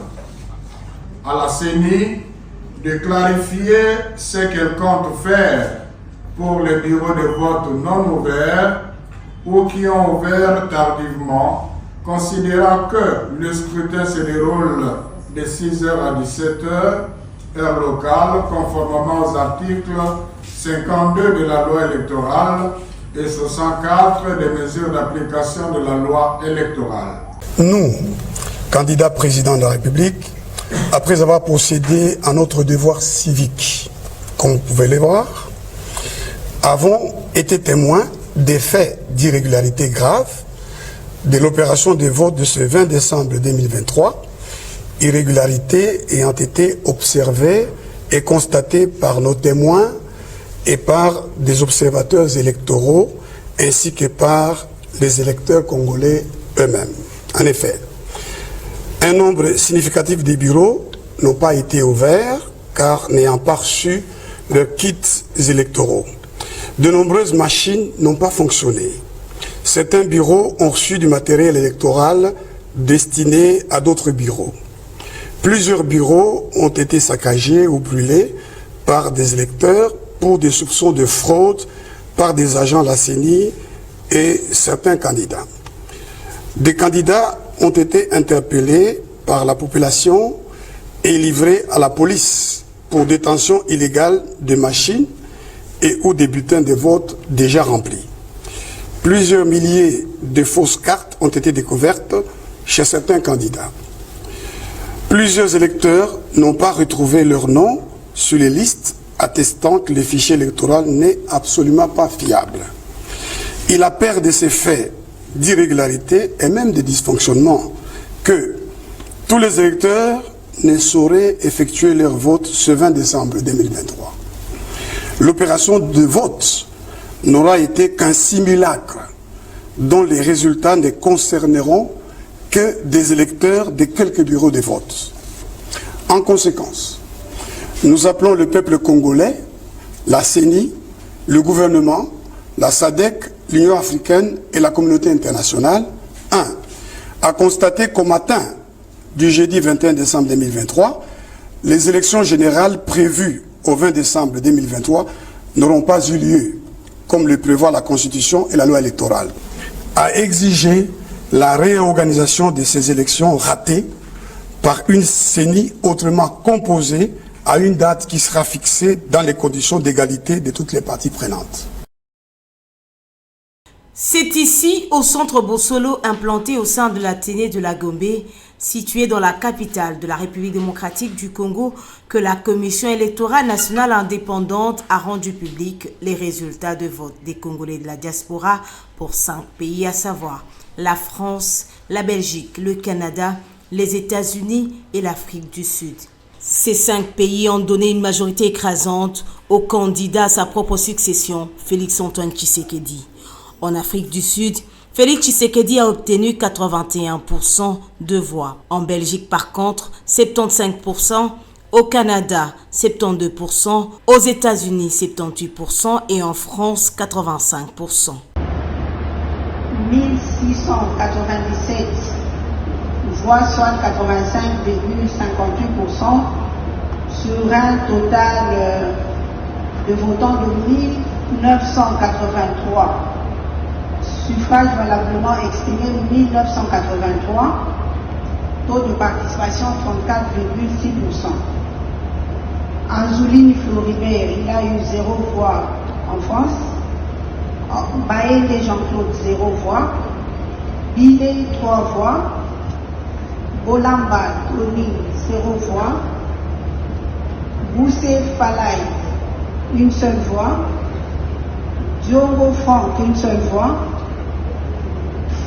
Speaker 15: à la CENI de clarifier ce qu'elle compte faire pour les bureaux de vote non ouverts ou qui ont ouvert tardivement, considérant que le scrutin se déroule de 6h à 17h, heure locale, conformément aux articles 52 de la loi électorale et 64 des mesures d'application de la loi électorale.
Speaker 16: Nous, candidats président de la République, après avoir procédé à notre devoir civique, comme vous pouvez le voir, avons été témoins des faits d'irrégularité graves de l'opération de vote de ce 20 décembre 2023, irrégularités ayant été observées et constatées par nos témoins et par des observateurs électoraux ainsi que par les électeurs congolais eux-mêmes. En effet, un nombre significatif des bureaux n'ont pas été ouverts car n'ayant pas reçu leurs kits électoraux. De nombreuses machines n'ont pas fonctionné. Certains bureaux ont reçu du matériel électoral destiné à d'autres bureaux. Plusieurs bureaux ont été saccagés ou brûlés par des électeurs pour des soupçons de fraude par des agents de la CENI et certains candidats. Des candidats ont été interpellés par la population et livrés à la police pour détention illégale de machines et ou des bulletins de vote déjà remplis. Plusieurs milliers de fausses cartes ont été découvertes chez certains candidats. Plusieurs électeurs n'ont pas retrouvé leur nom sur les listes attestant que le fichier électoral n'est absolument pas fiable. Il appert de ces faits d'irrégularité et même de dysfonctionnement que tous les électeurs ne sauraient effectuer leur vote ce 20 décembre 2023. L'opération de vote n'aura été qu'un simulacre dont les résultats ne concerneront que des électeurs de quelques bureaux de vote. En conséquence, nous appelons le peuple congolais, la CENI, le gouvernement, la SADC, l'Union africaine et la communauté internationale, 1. à constater qu'au matin du jeudi 21 décembre 2023, les élections générales prévues au 20 décembre 2023 n'auront pas eu lieu, comme le prévoit la Constitution et la loi électorale, à exiger la réorganisation de ces élections ratées par une CENI autrement composée à une date qui sera fixée dans les conditions d'égalité de toutes les parties prenantes.
Speaker 1: C'est ici, au centre Bossolo, implanté au sein de l'Athénée de la Gombe, situé dans la capitale de la République démocratique du Congo, que la Commission électorale nationale indépendante a rendu public les résultats de vote des Congolais de la diaspora pour 5 pays, à savoir la France, la Belgique, le Canada, les États-Unis et l'Afrique du Sud. Ces 5 pays ont donné une majorité écrasante au candidat à sa propre succession, Félix-Antoine Tshisekedi. En Afrique du Sud, Félix Tshisekedi a obtenu 81% de voix. En Belgique, par contre, 75%. Au Canada, 72%, aux États-Unis, 78% et en France, 85%.
Speaker 17: 1697 voix, soit 85,58%, sur un total de votants de 1983. Suffrages valablement exprimés 1983. Taux de participation 34,6%. Anzouline Floribert, il a eu 0 voix en France. Baël Jean-Claude, 0 voix. Billet, 3 voix. Bolamba Tony, 0 voix. Boussé Falay, 1 seule voix. Diongo Franck, 1 seule voix.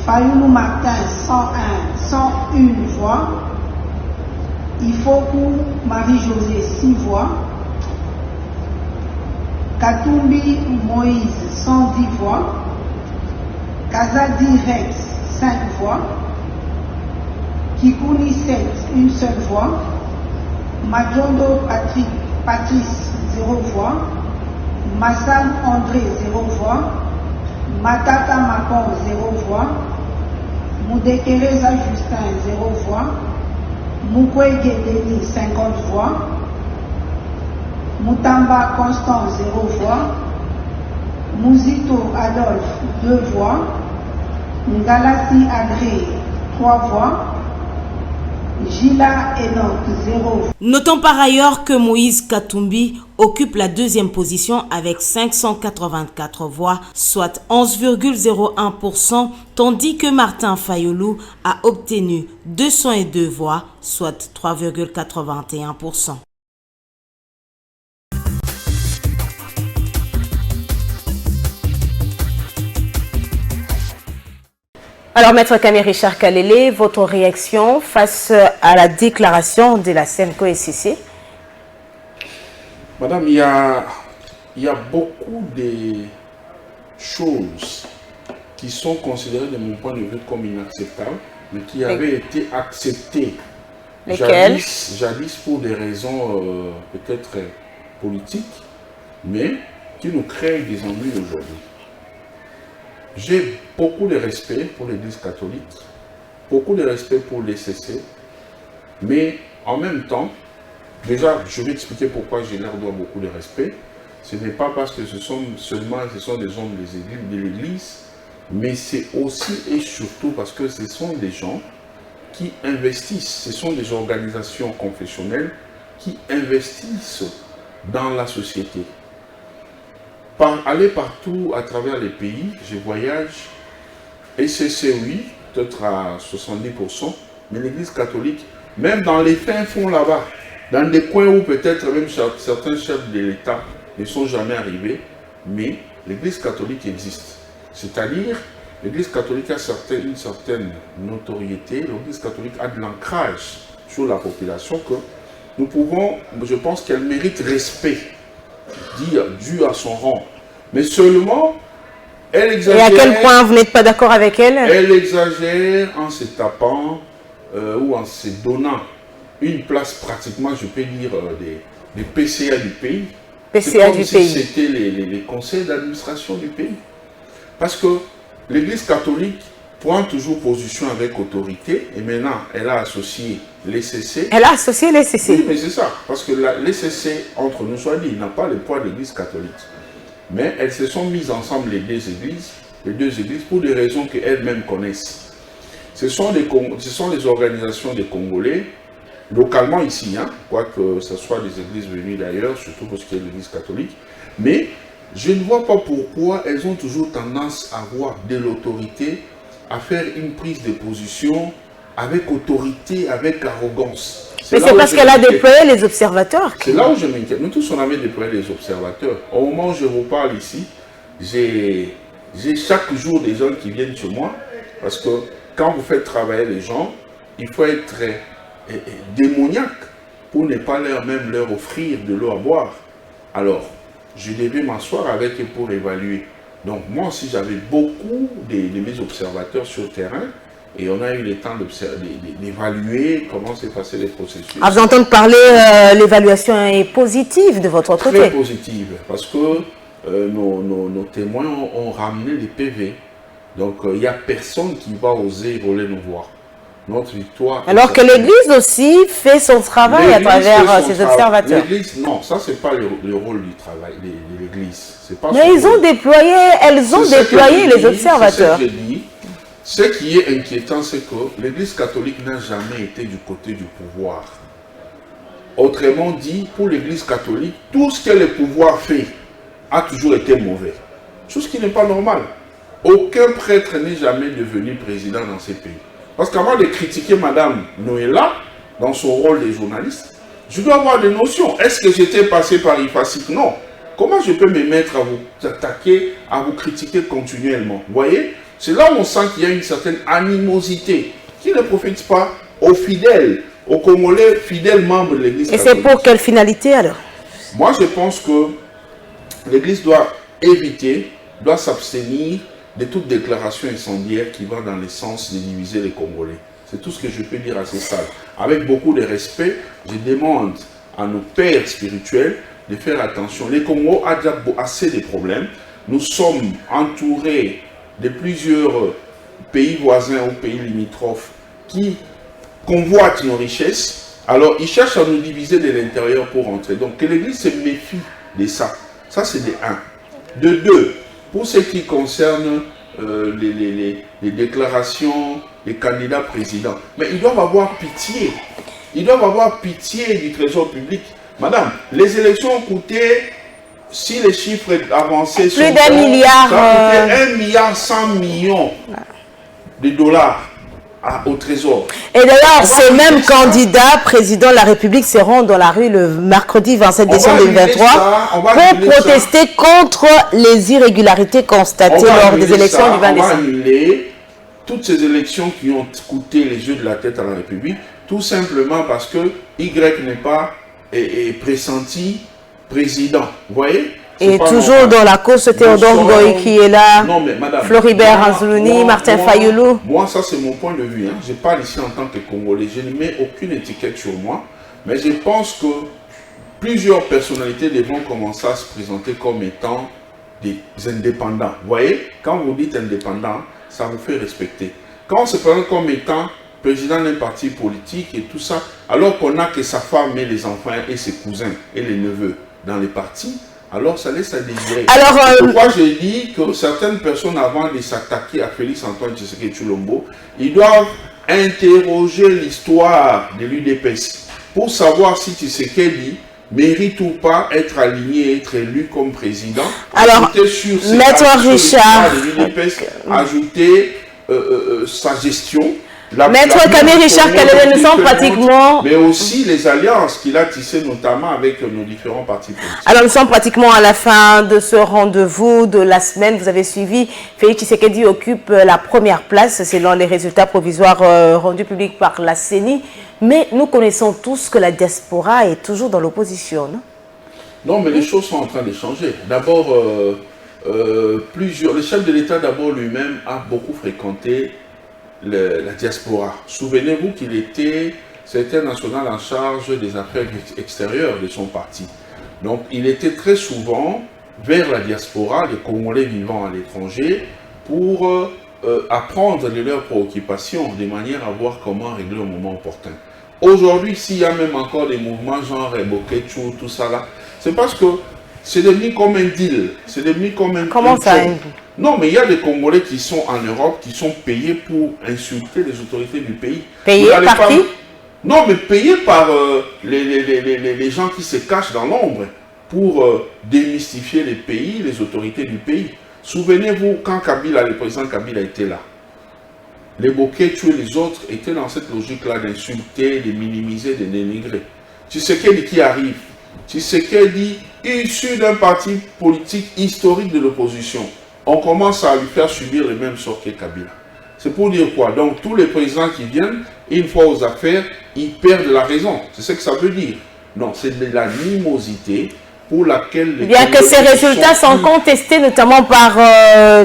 Speaker 17: Fayoulou Martin, 101 voix. Ifoku Marie-Josée, 6 voix. Katumbi Moïse, 110 voix. Kazadi Rex, 5 voix. Kikouni 7, 1 seule voix. Majondo Patrice, 0 voix. Massam André, 0 voix. Matata Macon, 0 voix. Moudekereza Justin, 0 voix. Mukwege Denis, 50 voix. Moutamba Constant, 0 voix. Mouzito Adolphe, 2 voix. Ngalasi Adré, 3 voix. Gila Enoch, 0 voix.
Speaker 1: Notons par ailleurs que Moïse Katumbi occupe la deuxième position avec 584 voix, soit 11,01%, tandis que Martin Fayoulou a obtenu 202 voix, soit 3,81%. Alors, Maître Camille Richard Kalele, votre réaction face à la déclaration de la CNCO-SCC?
Speaker 2: Madame, il y a beaucoup de choses qui sont considérées de mon point de vue comme inacceptables, mais qui avaient été acceptées jadis pour des raisons peut-être politiques, mais qui nous créent des ennuis aujourd'hui. J'ai beaucoup de respect pour l'Église catholique, beaucoup de respect pour l'ECC, mais en même temps, déjà, je vais expliquer pourquoi je leur dois beaucoup de respect. Ce n'est pas parce que ce sont des hommes de l'Église, mais c'est aussi et surtout parce que ce sont des gens qui investissent, ce sont des organisations confessionnelles qui investissent dans la société. Aller partout à travers les pays, je voyage, ECC oui, peut-être à 70%, mais l'Église catholique, même dans les fins fonds là-bas, dans des coins où peut-être même certains chefs de l'État ne sont jamais arrivés, mais l'Église catholique existe. C'est-à-dire, l'Église catholique a une certaine notoriété, l'Église catholique a de l'ancrage sur la population que nous pouvons, je pense qu'elle mérite respect, dû à son rang. Mais seulement, elle exagère.
Speaker 1: Et à quel point vous n'êtes pas d'accord avec elle?
Speaker 2: Elle exagère en se tapant ou en se donnant une place pratiquement, je peux dire, des PCA du pays.
Speaker 1: PCA du pays.
Speaker 2: C'était les conseils d'administration du pays. Parce que l'Église catholique prend toujours position avec autorité et maintenant elle a associé l'ECC.
Speaker 1: Elle a associé l'ECC.
Speaker 2: Oui, mais c'est ça. Parce que l'ECC, entre nous soit dit, n'a pas le poids de l'Église catholique. Mais elles se sont mises ensemble les deux églises pour des raisons qu'elles-mêmes connaissent. Ce sont les organisations des Congolais, localement ici, quoique ce soit des églises venues d'ailleurs, surtout parce qu'il y a l'Église catholique, mais je ne vois pas pourquoi elles ont toujours tendance à avoir de l'autorité, à faire une prise de position avec autorité, avec arrogance.
Speaker 1: Mais c'est parce qu'elle a déployé les observateurs.
Speaker 2: C'est là où je m'inquiète. Nous tous, on avait déployé les observateurs. Au moment où je vous parle ici, j'ai chaque jour des gens qui viennent chez moi, parce que quand vous faites travailler les gens, il faut être démoniaque pour ne pas leur offrir de l'eau à boire. Alors, je devais m'asseoir avec eux pour évaluer. Donc moi aussi, j'avais beaucoup de mes observateurs sur le terrain et on a eu le temps d'évaluer comment s'est passé les processus.
Speaker 1: À vous entendre parler, l'évaluation est positive de votre côté.
Speaker 2: Très positive, parce que nos témoins ont ramené les PV. Donc, il n'y a personne qui va oser voler nous voir. Notre victoire...
Speaker 1: Alors que l'Église aussi fait son travail à travers ses observateurs.
Speaker 2: L'Église, non, ça, c'est pas le rôle du travail de l'Église.
Speaker 1: Mais elles ont déployé les observateurs.
Speaker 2: C'est ce que j'ai dit. Ce qui est inquiétant, c'est que l'Église catholique n'a jamais été du côté du pouvoir. Autrement dit, pour l'Église catholique, tout ce que le pouvoir fait a toujours été mauvais. Chose qui n'est pas normale. Aucun prêtre n'est jamais devenu président dans ces pays. Parce qu'avant de critiquer Madame Noëlla, dans son rôle de journaliste, je dois avoir des notions. Est-ce que j'étais passé par IFASIC? Non. Comment je peux me mettre à vous attaquer, à vous critiquer continuellement? Vous voyez? C'est là où on sent qu'il y a une certaine animosité qui ne profite pas aux fidèles, aux Congolais fidèles membres de l'Église catholique.
Speaker 1: Et c'est pour quelle finalité alors?
Speaker 2: Moi, je pense que l'Église doit éviter, doit s'abstenir de toute déclaration incendiaire qui va dans le sens de diviser les Congolais. C'est tout ce que je peux dire à ce stade. Avec beaucoup de respect, je demande à nos pères spirituels de faire attention. Les Congo ont déjà assez de problèmes. Nous sommes entourés de plusieurs pays voisins ou pays limitrophes qui convoitent nos richesses. Alors, ils cherchent à nous diviser de l'intérieur pour entrer. Donc, que l'Église se méfie de ça. Ça, c'est de 1. De 2, pour ce qui concerne les déclarations des candidats présidents, mais ils doivent avoir pitié. Ils doivent avoir pitié du trésor public. Madame, les élections ont coûté, si les chiffres avancés sont
Speaker 1: plus d'1 milliard.
Speaker 2: Ça a coûté 1 milliard 100 millions de dollars au trésor.
Speaker 1: Et d'ailleurs, ces mêmes candidats présidents de la République seront dans la rue le mercredi 27 décembre 2023 pour protester contre les irrégularités constatées lors des élections du 20 décembre.
Speaker 2: On va annuler toutes ces élections qui ont coûté les yeux de la tête à la République, tout simplement parce que Y n'est pas pressenti président. Vous voyez?
Speaker 1: Et toujours dans la course, Théodore Goy qui est là, Floribert Anzoulouni, Martin Fayoulou.
Speaker 2: Moi, ça c'est mon point de vue. Hein. Je parle ici en tant que Congolais. Je ne mets aucune étiquette sur moi. Mais je pense que plusieurs personnalités devront commencer à se présenter comme étant des indépendants. Vous voyez? Quand vous dites indépendant, ça vous fait respecter. Quand on se présente comme étant président d'un parti politique et tout ça, alors qu'on n'a que sa femme et les enfants et ses cousins et les neveux dans les partis, alors ça laisse à désirer. Pourquoi j'ai dit que certaines personnes, avant de s'attaquer à Félix Antoine Tshisekedi Tshilombo, ils doivent interroger l'histoire de l'UDPS pour savoir si Tshisekedi mérite ou pas être aligné, être élu comme président.
Speaker 1: Alors, Maître Richard,
Speaker 2: ajouter sa gestion.
Speaker 1: Maître Camille Richard Kalele, nous sommes pratiquement...
Speaker 2: Mais aussi les alliances qu'il a tissées notamment avec nos différents partis politiques.
Speaker 1: Alors nous sommes pratiquement à la fin de ce rendez-vous de la semaine. Vous avez suivi, Félix Tshisekedi occupe la première place selon les résultats provisoires rendus publics par la CENI. Mais nous connaissons tous que la diaspora est toujours dans l'opposition, non?
Speaker 2: Non, mais les choses sont en train de changer. D'abord, le chef de l'État d'abord lui-même a beaucoup fréquenté la diaspora. Souvenez-vous qu'il était secrétaire national en charge des affaires extérieures de son parti. Donc il était très souvent vers la diaspora, les Congolais vivant à l'étranger, pour apprendre de leurs préoccupations, de manière à voir comment régler au moment opportun. Aujourd'hui, s'il y a même encore des mouvements genre Boketchou, tout ça là, c'est parce que c'est devenu comme un deal, c'est devenu comme un...
Speaker 1: Comment ça?
Speaker 2: Non, mais il y a des Congolais qui sont en Europe, qui sont payés pour insulter les autorités du pays.
Speaker 1: Payés par qui?
Speaker 2: Non, mais payés par les gens qui se cachent dans l'ombre pour démystifier les pays, les autorités du pays. Souvenez-vous, quand Kabila, le président Kabila était là, les Boketchou et les autres étaient dans cette logique-là d'insulter, de minimiser, de dénigrer. Tshisekedi qui arrive, Tshisekedi issu d'un parti politique historique de l'opposition, on commence à lui faire subir le même sort que Kabila. C'est pour dire quoi? Donc tous les présidents qui viennent, une fois aux affaires, ils perdent la raison. C'est ce que ça veut dire. Non, c'est de l'animosité pour laquelle...
Speaker 1: Bien que ces résultats sont contestés, notamment par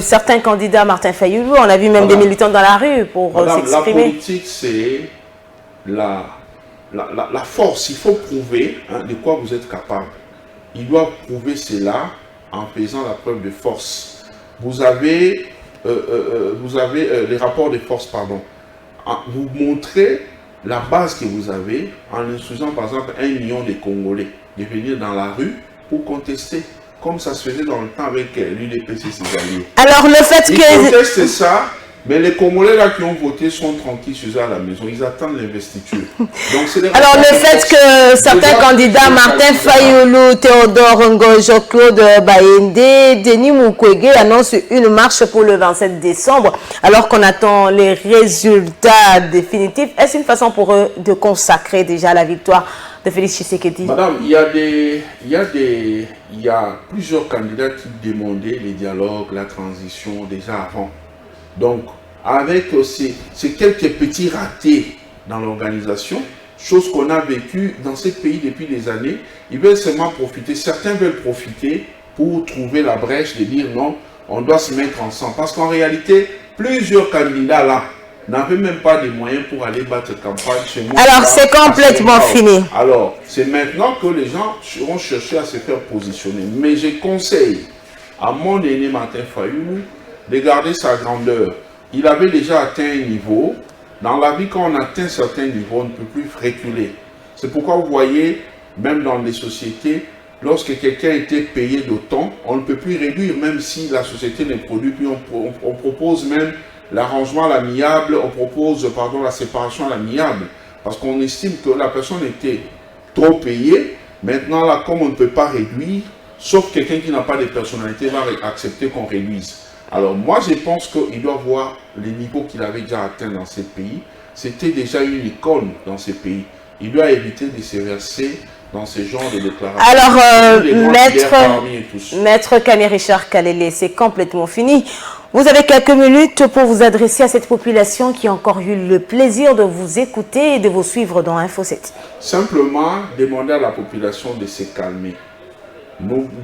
Speaker 1: certains candidats, Martin Fayoulou, on a vu même des militants dans la rue pour s'exprimer.
Speaker 2: La politique, c'est la force. Il faut prouver de quoi vous êtes capable. Il doit prouver cela en faisant la preuve de force. Vous avez les rapports de force, pardon. Vous montrez la base que vous avez en instruisant par exemple 1 million de Congolais de venir dans la rue pour contester, comme ça se faisait dans le temps avec l'UDPC et ses alliés.
Speaker 1: Alors le fait
Speaker 2: Ils contestent ça, mais les Congolais là qui ont voté sont tranquilles chez eux à la maison, ils attendent l'investiture.
Speaker 1: Alors le fait que certains candidats, Martin Fayoulou, Théodore Ngojo, Claude Baende, Denis Mukwege annoncent une marche pour le 27 décembre, alors qu'on attend les résultats définitifs. Est-ce une façon pour eux de consacrer déjà la victoire de Félix Tshisekedi?
Speaker 2: Madame, il y a plusieurs candidats qui demandaient les dialogues, la transition déjà avant. Donc, avec ces quelques petits ratés dans l'organisation, chose qu'on a vécue dans ces pays depuis des années, ils veulent seulement profiter, certains veulent profiter pour trouver la brèche de dire non, on doit se mettre ensemble. Parce qu'en réalité, plusieurs candidats là n'avaient même pas de moyens pour aller battre campagne chez moi.
Speaker 1: Alors, c'est complètement fini.
Speaker 2: Alors, c'est maintenant que les gens vont chercher à se faire positionner. Mais je conseille à mon aîné Martin Fayoulou de garder sa grandeur. Il avait déjà atteint un niveau. Dans la vie, quand on atteint certains niveaux, on ne peut plus reculer. C'est pourquoi vous voyez, même dans les sociétés, lorsque quelqu'un était payé d'autant, on ne peut plus réduire, même si la société ne produit plus. On propose même l'arrangement à l'amiable, on propose la séparation à l'amiable. Parce qu'on estime que la personne était trop payée. Maintenant, là, comme on ne peut pas réduire, sauf quelqu'un qui n'a pas de personnalité va accepter qu'on réduise. Alors moi je pense qu'il doit voir les niveaux qu'il avait déjà atteints dans ces pays. C'était déjà une icône dans ces pays. Il doit éviter de se verser dans ce genre de déclarations.
Speaker 1: Alors Maître Kami Richard Kalele, c'est complètement fini. Vous avez quelques minutes pour vous adresser à cette population qui a encore eu le plaisir de vous écouter et de vous suivre dans Info 7.
Speaker 2: Simplement demander à la population de se calmer.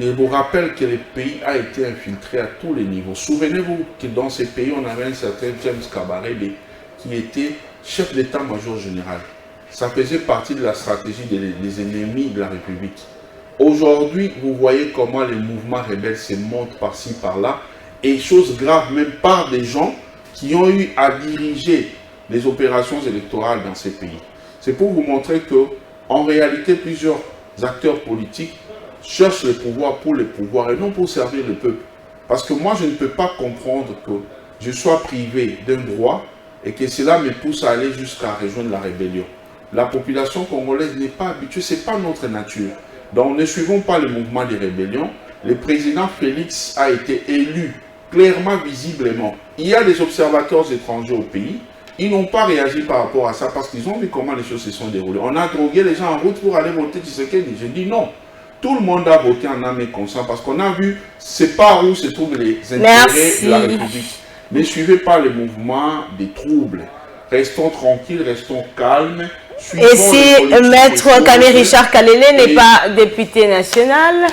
Speaker 2: Je vous rappelle que le pays a été infiltré à tous les niveaux. Souvenez-vous que dans ces pays, on avait un certain James Kabarebe qui était chef d'état-major général. Ça faisait partie de la stratégie des ennemis de la République. Aujourd'hui, vous voyez comment les mouvements rebelles se montent par-ci, par-là. Et chose grave, même par des gens qui ont eu à diriger les opérations électorales dans ces pays. C'est pour vous montrer que, en réalité, plusieurs acteurs politiques cherche le pouvoir pour le pouvoir et non pour servir le peuple. Parce que moi, je ne peux pas comprendre que je sois privé d'un droit et que cela me pousse à aller jusqu'à rejoindre la rébellion. La population congolaise n'est pas habituée, ce n'est pas notre nature. Donc ne suivons pas le mouvement des rébellions. Le président Félix a été élu clairement, visiblement. Il y a des observateurs étrangers au pays. Ils n'ont pas réagi par rapport à ça parce qu'ils ont vu comment les choses se sont déroulées. On a drogué les gens en route pour aller voter Tshisekedi. Je dis non. Tout le monde a voté en âme et conscience parce qu'on a vu, c'est pas où se trouvent les intérêts de la République. Ne suivez pas le mouvement des troubles. Restons tranquilles, restons calmes.
Speaker 1: Et si Maître Kami Richard Kalele n'est pas député national?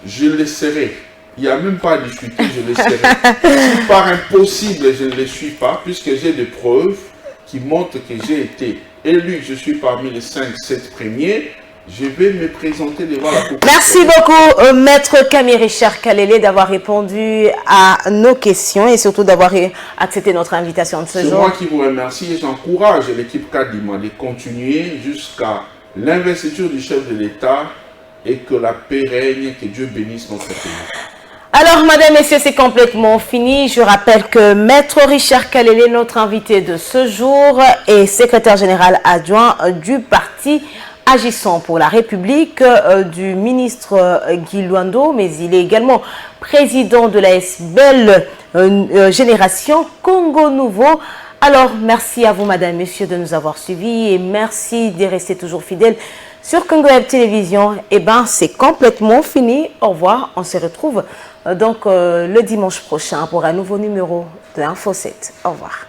Speaker 2: Je le serai. Il n'y a même pas à discuter, je le serai. Si par impossible, je ne le suis pas, puisque j'ai des preuves qui montrent que j'ai été élu, je suis parmi les 5-7 premiers. Je vais me présenter devant la population.
Speaker 1: Merci beaucoup, Maître Kami Richard Kalele, d'avoir répondu à nos questions et surtout d'avoir accepté notre invitation de ce jour.
Speaker 2: C'est moi qui vous remercie et j'encourage l'équipe Kadima de continuer jusqu'à l'investiture du chef de l'État et que la paix règne, que Dieu bénisse notre pays.
Speaker 1: Alors, madame, messieurs, c'est complètement fini. Je rappelle que Maître Richard Kalele, notre invité de ce jour, est secrétaire général adjoint du parti Agissons pour la République du ministre Guy Luando, mais il est également président de la SBL Génération Congo Nouveau. Alors, merci à vous, madame, messieurs, de nous avoir suivis et merci de rester toujours fidèles sur Congo Web Télévision. Eh bien, c'est complètement fini. Au revoir. On se retrouve donc le dimanche prochain pour un nouveau numéro de Info 7. Au revoir.